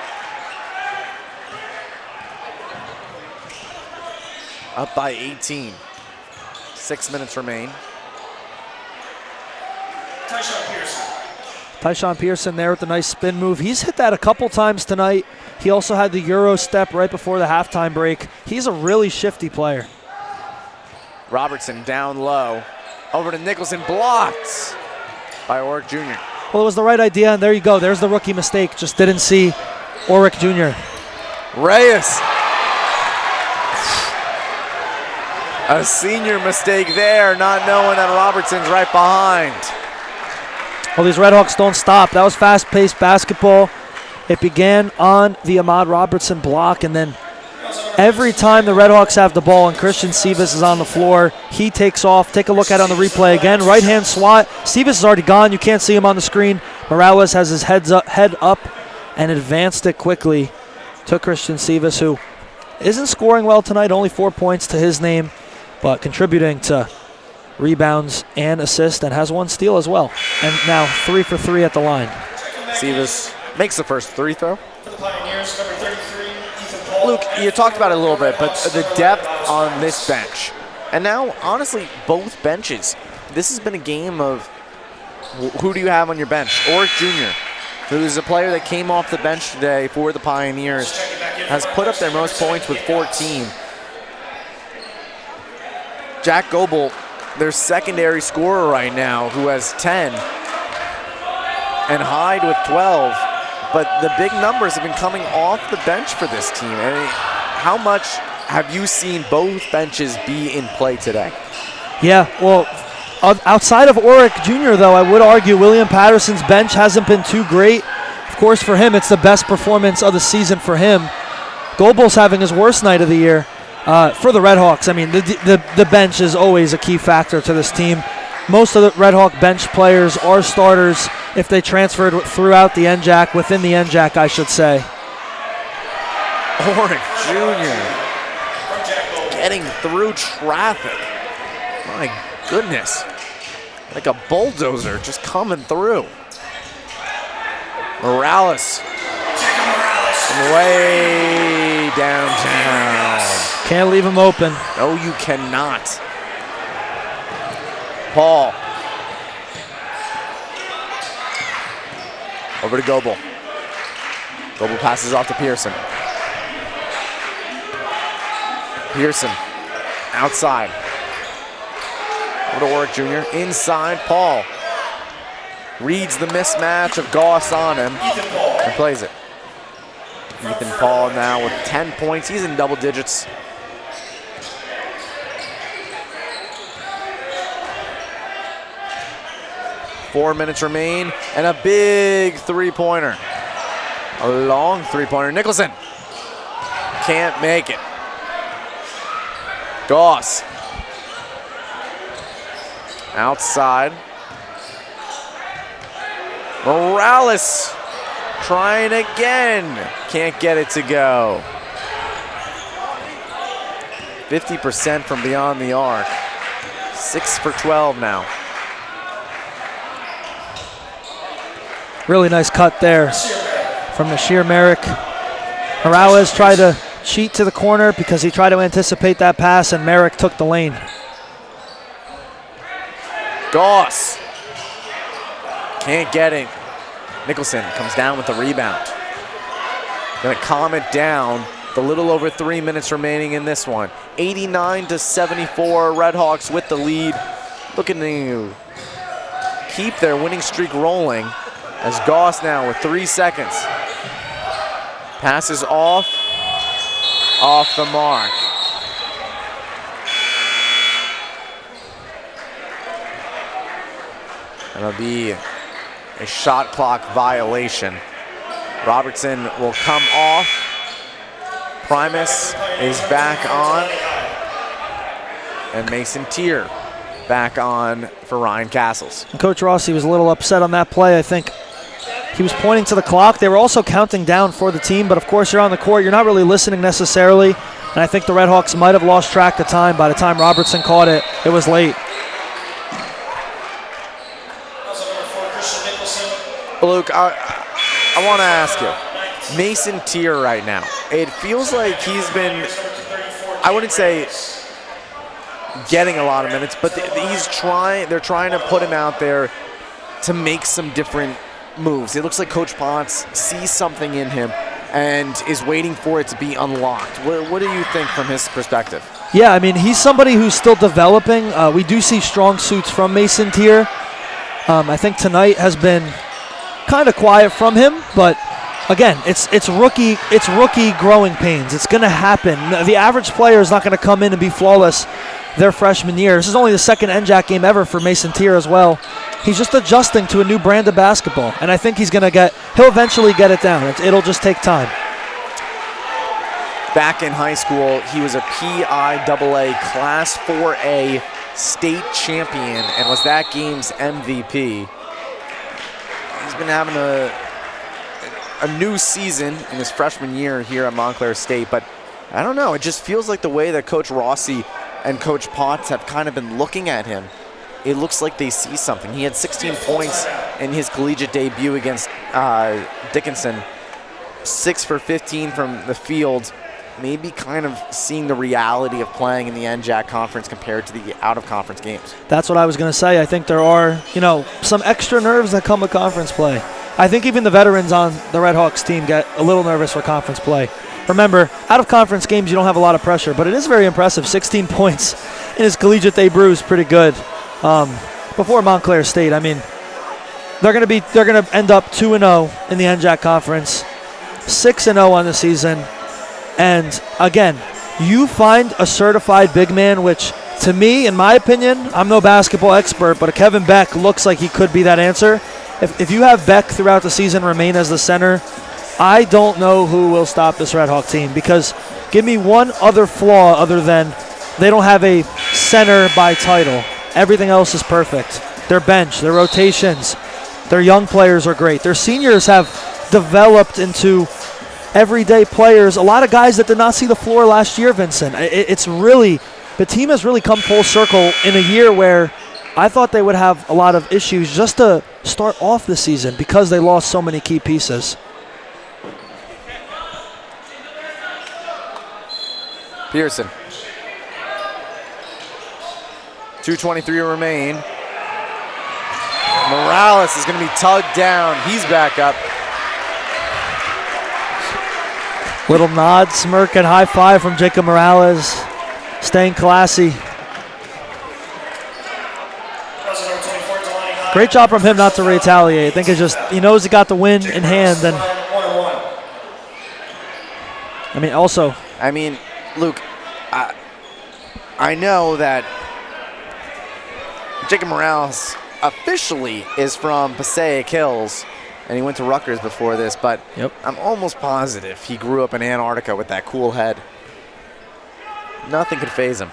Up by 18. 6 minutes remain. Tyshawn Pearson there with the nice spin move. He's hit that a couple times tonight. He also had the Euro step right before the halftime break. He's a really shifty player. Robertson down low. Over to Nicholson, blocked by Oric Jr. Well, it was the right idea, and there you go. There's the rookie mistake. Just didn't see Oric Jr. Reyes. A senior mistake there, not knowing that Robertson's right behind. Well, these Redhawks don't stop. That was fast-paced basketball. It began on the Ahmad Robertson block, and then every time the Redhawks have the ball and Christian Sivas is on the floor, he takes off. Take a look at it on the replay again. Right-hand swat. Sivas is already gone. You can't see him on the screen. Morales has his head up and advanced it quickly to Christian Sivas, who isn't scoring well tonight. Only 4 points to his name, but contributing to rebounds and assists, and has one steal as well. And now 3 for 3 at the line. Sivas makes the first free throw. Luke, you talked about it a little bit, but the depth on this bench, and now, honestly, both benches, this has been a game of who do you have on your bench? Oric Jr., who is a player that came off the bench today for the Pioneers, has put up their most points with 14. Jack Goebel, their secondary scorer right now, who has 10, and Hyde with 12. But the big numbers have been coming off the bench for this team. I mean, how much have you seen both benches be in play today? Yeah, well, outside of Oric Jr., though, I would argue William Paterson's bench hasn't been too great. Of course, for him, it's the best performance of the season for him. Goebel's having his worst night of the year. For the Redhawks, I mean, the bench is always a key factor to this team. Most of the Redhawk bench players are starters if they transferred throughout the NJAC, within the NJAC, I should say. Oric Jr. getting through traffic. My goodness. Like a bulldozer just coming through. Morales. Way downtown. Can't leave him open. No, you cannot. Paul. Over to Goebel. Goebel passes off to Pearson. Pearson outside. Woodorick Jr. inside. Paul reads the mismatch of Goss on him and plays it. Ethan Paul now with 10 points. He's in double digits. Four minutes remain, and a big three-pointer. A long three-pointer. Nicholson can't make it. Goss outside. Morales trying again. Can't get it to go. 50% from beyond the arc. 6 for 12 now. Really nice cut there from Nasir Merrick. Morales tried to cheat to the corner because he tried to anticipate that pass, and Merrick took the lane. Goss can't get it. Nicholson comes down with the rebound. Gonna calm it down. The little over 3 minutes remaining in this one. 89-74, Redhawks with the lead. Looking to keep their winning streak rolling as Goss now with 3 seconds. Passes off the mark. That'll be a shot clock violation. Robertson will come off. Primus is back on. And Mason Tier back on for Ryan Castles. And Coach Rossi was a little upset on that play. I think he was pointing to the clock. They were also counting down for the team, but of course you're on the court. You're not really listening necessarily. And I think the Redhawks might have lost track of time. By the time Robertson caught it, it was late. Luke, I want to ask you, Mason Tier right now, it feels like he's been, I wouldn't say getting a lot of minutes, but they're trying to put him out there to make some different moves. It looks like Coach Potts sees something in him and is waiting for it to be unlocked. What do you think from his perspective? Yeah, I mean, he's somebody who's still developing. We do see strong suits from Mason Tier. I think tonight has been kind of quiet from him, but again, it's rookie growing pains. It's going to happen. The average player is not going to come in and be flawless their freshman year. This is only the second NJAC game ever for Mason Tier as well. He's just adjusting to a new brand of basketball, and I think he'll eventually get it down. It'll just take time. Back in high school, he was a PIAA Class 4A state champion and was that game's MVP. He's been having a new season in his freshman year here at Montclair State, but I don't know. It just feels like the way that Coach Rossi and Coach Potts have kind of been looking at him, it looks like they see something. He had 16 points in his collegiate debut against Dickinson, 6 for 15 from the field. Maybe kind of seeing the reality of playing in the NJAC conference compared to the out-of-conference games. That's what I was going to say. I think there are, some extra nerves that come with conference play. I think even the veterans on the Redhawks team get a little nervous for conference play. Remember, out-of-conference games, you don't have a lot of pressure, but it is very impressive. 16 points in his collegiate debut is pretty good. Before Montclair State, I mean, they're going to end up 2-0 in the NJAC conference, 6-0 on the season. And again, you find a certified big man, which to me, in my opinion, I'm no basketball expert, but Kevin Beck looks like he could be that answer. If you have Beck throughout the season remain as the center, I don't know who will stop this Red Hawk team, because give me one other flaw other than they don't have a center by title. Everything else is perfect. Their bench, their rotations, their young players are great. Their seniors have developed into everyday players. A lot of guys that did not see the floor last year, Vincent. The team has really come full circle in a year where I thought they would have a lot of issues just to start off the season because they lost so many key pieces. Pearson. 2:23 remain. Morales is going to be tugged down. He's back up. Little nod, smirk, and high five from Jacob Morales. Staying classy. Great job from him not to retaliate. I think it's just he knows he got the win in hand. And I mean, Luke, I know that Jacob Morales officially is from Passaic Hills, and he went to Rutgers before this, but I'm almost positive he grew up in Antarctica with that cool head. Nothing could faze him.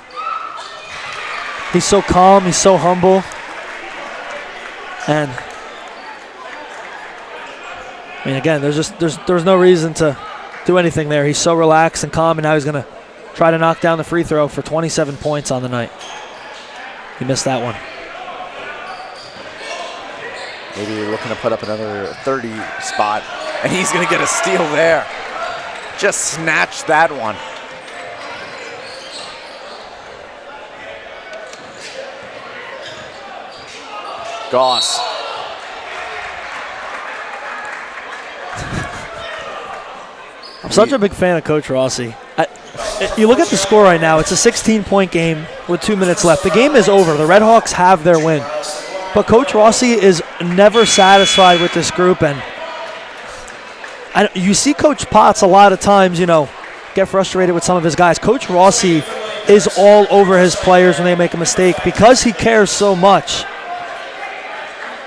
He's so calm, he's so humble. And I mean, again, there's no reason to do anything there. He's so relaxed and calm, and now he's going to try to knock down the free throw for 27 points on the night. He missed that one. Maybe you're looking to put up another 30 spot, and he's going to get a steal there. Just snatched that one. Goss. I'm such a big fan of Coach Rossi. You look at the score right now, it's a 16-point game with 2 minutes left. The game is over. The Red Hawks have their win. But Coach Rossi is never satisfied with this group. And you see Coach Potts a lot of times, get frustrated with some of his guys. Coach Rossi is all over his players when they make a mistake because he cares so much.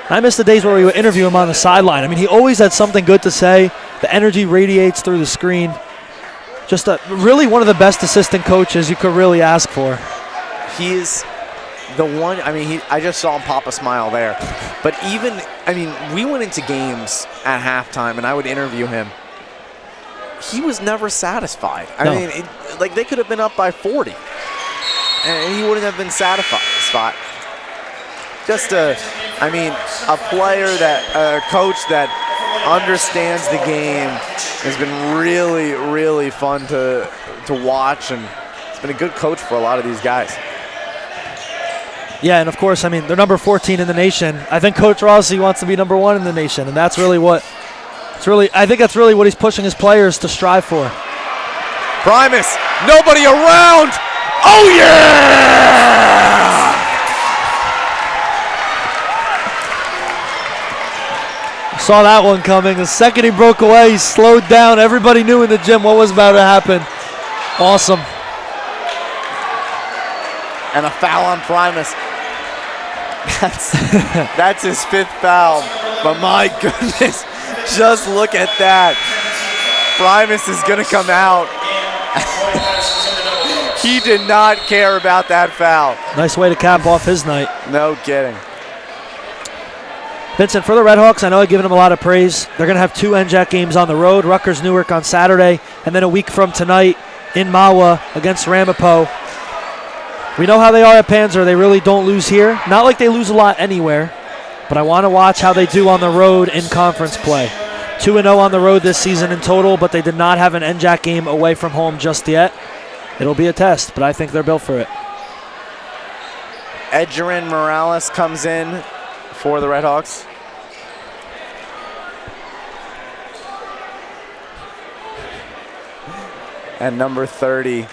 I miss the days where we would interview him on the sideline. I mean, he always had something good to say. The energy radiates through the screen. Just really one of the best assistant coaches you could really ask for. He's the one, I just saw him pop a smile there. But we went into games at halftime, and I would interview him. He was never satisfied. They could have been up by 40, and he wouldn't have been satisfied. Just a player a coach that understands the game has been really, really fun to watch, and it's been a good coach for a lot of these guys. Yeah, and of course, they're number 14 in the nation. I think Coach Rossi wants to be number 1 in the nation, and that's really I think that's really what he's pushing his players to strive for. Primus, nobody around. Oh yeah! Saw that one coming. The second he broke away, he slowed down. Everybody knew in the gym what was about to happen. Awesome. And a foul on Primus. That's his 5th foul. But my goodness, just look at that. Primus is going to come out. He did not care about that foul. Nice way to cap off his night. No kidding. Vincent, for the Red Hawks, I know I've given them a lot of praise. They're going to have 2 NJAC games on the road, Rutgers Newark on Saturday, and then a week from tonight in Mahwah against Ramapo. We know how they are at Panzer. They really don't lose here. Not like they lose a lot anywhere, but I want to watch how they do on the road in conference play. 2-0 on the road this season in total, but they did not have an NJAC game away from home just yet. It'll be a test, but I think they're built for it. Edgerin Morales comes in for the Red Hawks. And number 30,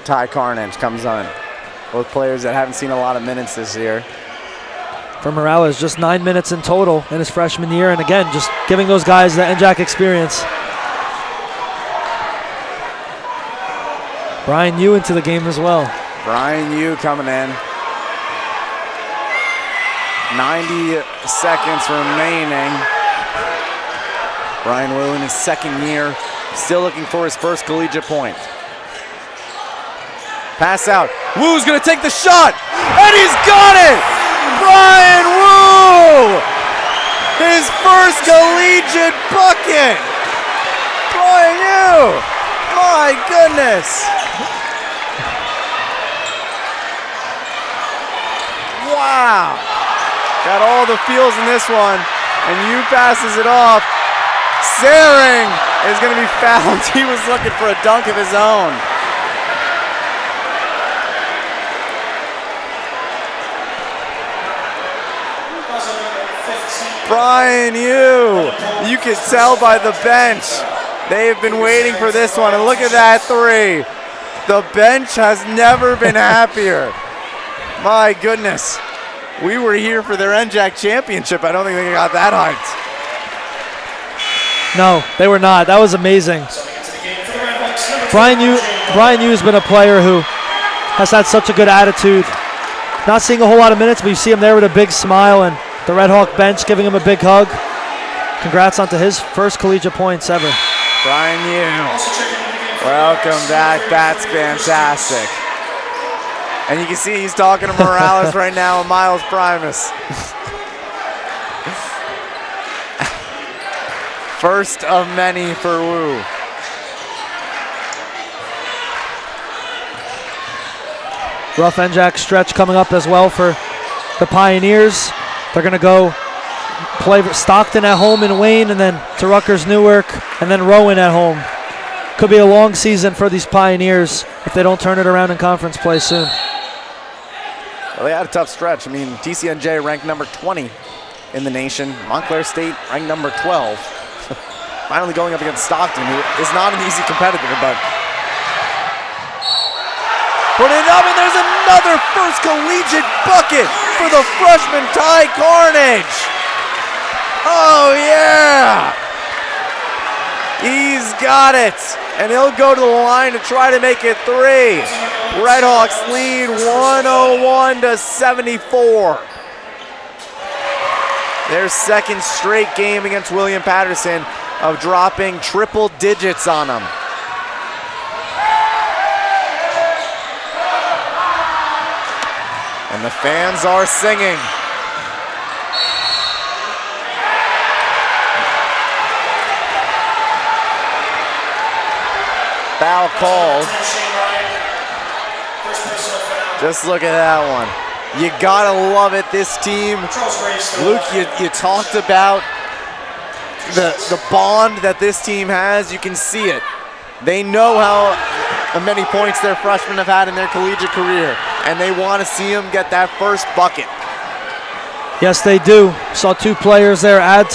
Ty Carnage, comes on. Both players that haven't seen a lot of minutes this year. For Morales, just 9 minutes in total in his freshman year. And again, just giving those guys the NJAC experience. Brian Yu into the game as well. Brian Yu coming in. 90 seconds remaining. Brian Wu in his 2nd year, still looking for his first collegiate point. Pass out. Wu's gonna take the shot, and he's got it! Brian Wu! His first collegiate bucket! Brian Wu! My goodness! Wow! Got all the feels in this one, and Yu passes it off. Saring is going to be fouled. He was looking for a dunk of his own. Brian Yu, you can tell by the bench. They've been waiting for this one, and look at that 3. The bench has never been happier. My goodness. We were here for their NJAC championship. I don't think they got that hyped. No, they were not. That was amazing. Brian Yu has been a player who has had such a good attitude. Not seeing a whole lot of minutes, but you see him there with a big smile and the Red Hawk bench giving him a big hug. Congrats onto his first collegiate points ever. Brian Yu, welcome back. That's fantastic. And you can see he's talking to Morales right now and Miles Primus. First of many for Wu. Rough NJAC stretch coming up as well for the Pioneers. They're going to go play Stockton at home in Wayne, and then to Rutgers Newark, and then Rowan at home. Could be a long season for these Pioneers if they don't turn it around in conference play soon. Well, they had a tough stretch. I mean, TCNJ ranked number 20 in the nation. Montclair State ranked number 12. Finally going up against Stockton, who is not an easy competitor, but put it up, and there's another first collegiate bucket for the freshman Ty Carnage. Oh, yeah. He's got it, and he'll go to the line to try to make it 3. Redhawks lead 101-74. Their second straight game against William Paterson of dropping triple digits on them. And the fans are singing. Foul called. Just look at that one. You gotta love it, this team. Luke, you talked about the bond that this team has. You can see it. They know how many points their freshmen have had in their collegiate career, and they want to see them get that first bucket. Yes, they do. Saw 2 players there add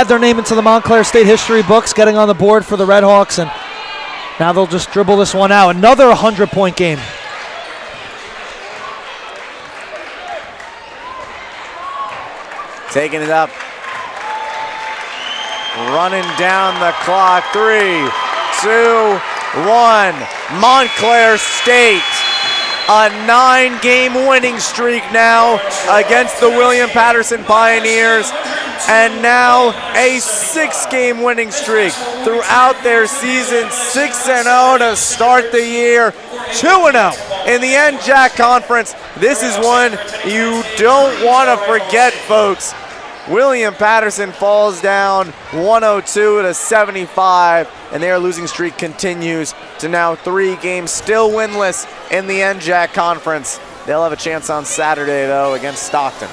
their name into the Montclair State history books, getting on the board for the Red Hawks, and now they'll just dribble this one out. Another 100-point game. Taking it up. Running down the clock. 3, 2, 1. Montclair State. A 9-game winning streak now against the William Paterson Pioneers. And now a 6-game winning streak throughout their season. 6-0 to start the year. 2-0 in the NJAC Conference. This is one you don't want to forget, folks. William Paterson falls down 102-75, and their losing streak continues to now 3 games, still winless in the NJAC Conference. They'll have a chance on Saturday, though, against Stockton.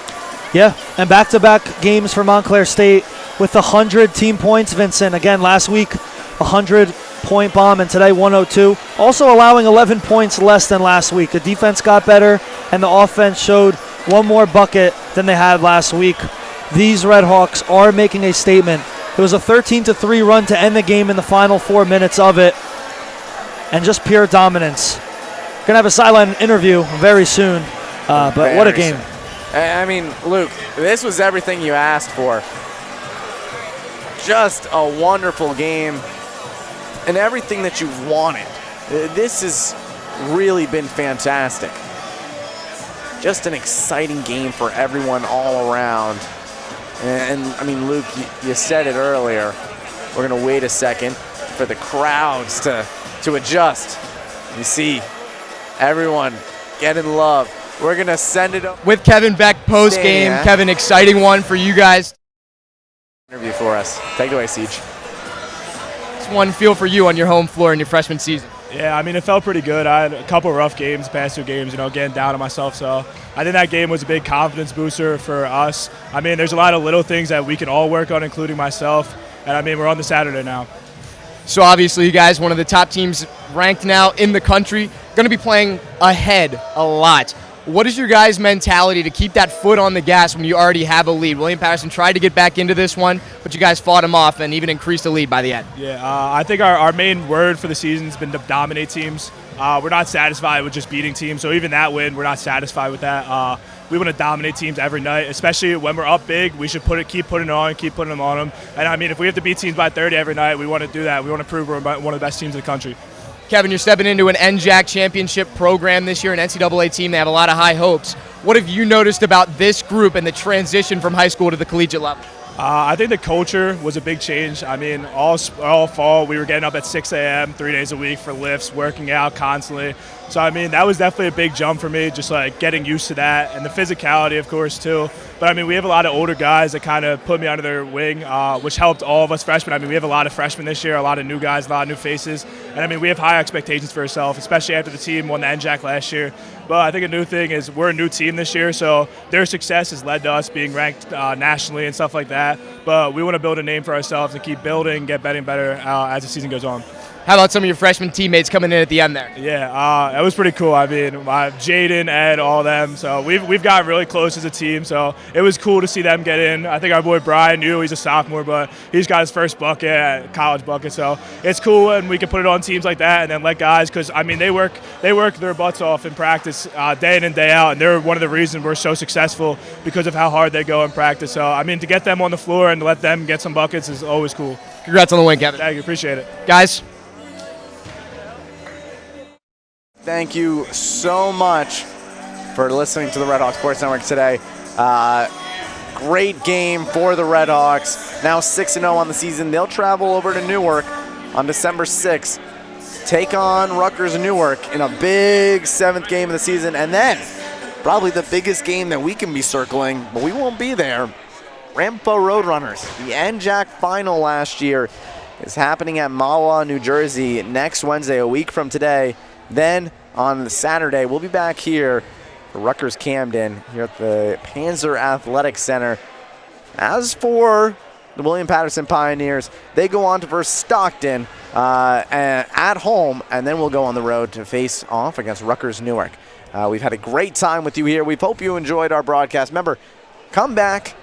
Yeah, and back-to-back games for Montclair State with 100 team points, Vincent. Again, last week, 100-point bomb, and today 102. Also allowing 11 points less than last week. The defense got better, and the offense showed one more bucket than they had last week. These Red Hawks are making a statement. It was a 13-3 run to end the game in the final 4 minutes of it, and just pure dominance. Going to have a sideline interview very soon, but what a game. I mean, Luke, this was everything you asked for. Just a wonderful game and everything that you've wanted. This has really been fantastic. Just an exciting game for everyone all around. And I mean, Luke, you said it earlier. We're going to wait a second for the crowds to adjust. You see everyone get in love. We're going to send it up. With Kevin Beck post-game. Kevin, exciting one for you guys. Interview for us. Take it away, Siege. What's one feel for you on your home floor in your freshman season? Yeah, I mean, it felt pretty good. I had a couple rough games, past 2 games, getting down on myself. So I think that game was a big confidence booster for us. I mean, there's a lot of little things that we can all work on, including myself. And I mean, we're on the Saturday now. So obviously, you guys, one of the top teams ranked now in the country, going to be playing ahead a lot. What is your guys' mentality to keep that foot on the gas when you already have a lead? William Paterson tried to get back into this one, but you guys fought him off and even increased the lead by the end. Yeah, I think our main word for the season has been to dominate teams. We're not satisfied with just beating teams. So even that win, we're not satisfied with that. We want to dominate teams every night, especially when we're up big. We should keep putting them on them. And I mean, if we have to beat teams by 30 every night, we want to do that. We want to prove we're one of the best teams in the country. Kevin, you're stepping into an NJAC championship program this year, an NCAA team. They have a lot of high hopes. What have you noticed about this group and the transition from high school to the collegiate level? I think the culture was a big change. I mean, all fall we were getting up at 6 a.m. 3 days a week for lifts, working out constantly. So, I mean, that was definitely a big jump for me, just like getting used to that, and the physicality, of course, too. But, I mean, we have a lot of older guys that kind of put me under their wing, which helped all of us freshmen. I mean, we have a lot of freshmen this year, a lot of new guys, a lot of new faces. And, I mean, we have high expectations for ourselves, especially after the team won the NJAC last year. But I think a new thing is we're a new team this year, so their success has led to us being ranked nationally and stuff like that. But we want to build a name for ourselves and keep building, get better as the season goes on. How about some of your freshman teammates coming in at the end there? Yeah, that was pretty cool. I mean, Jaden, Ed, all of them. So we've gotten really close as a team. So it was cool to see them get in. I think our boy Brian knew he's a sophomore, but he's got his first bucket, college bucket. So it's cool, and we can put it on teams like that and then let guys, because I mean they work their butts off in practice day in and day out, and they're one of the reasons we're so successful because of how hard they go in practice. So I mean, to get them on the floor and to let them get some buckets is always cool. Congrats on the win, Kevin. Thank you, appreciate it, guys. Thank you so much for listening to the Red Hawk Sports Network today. Great game for the Red Hawks. Now 6-0 on the season. They'll travel over to Newark on December 6th, take on Rutgers Newark in a big 7th game of the season, and then probably the biggest game that we can be circling, but we won't be there. Rampo Roadrunners, the NJAC final last year, is happening at Mahwah, New Jersey next Wednesday, a week from today. Then on Saturday, we'll be back here for Rutgers Camden here at the Panzer Athletic Center. As for the William Paterson Pioneers, they go on to verse Stockton at home, and then we'll go on the road to face off against Rutgers Newark. We've had a great time with you here. We hope you enjoyed our broadcast. Remember, come back.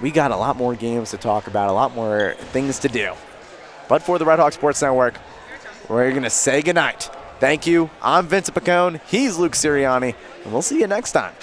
We got a lot more games to talk about, a lot more things to do. But for the Red Hawk Sports Network, we're going to say goodnight. Thank you. I'm Vincent Picone. He's Luke Sirianni. And we'll see you next time.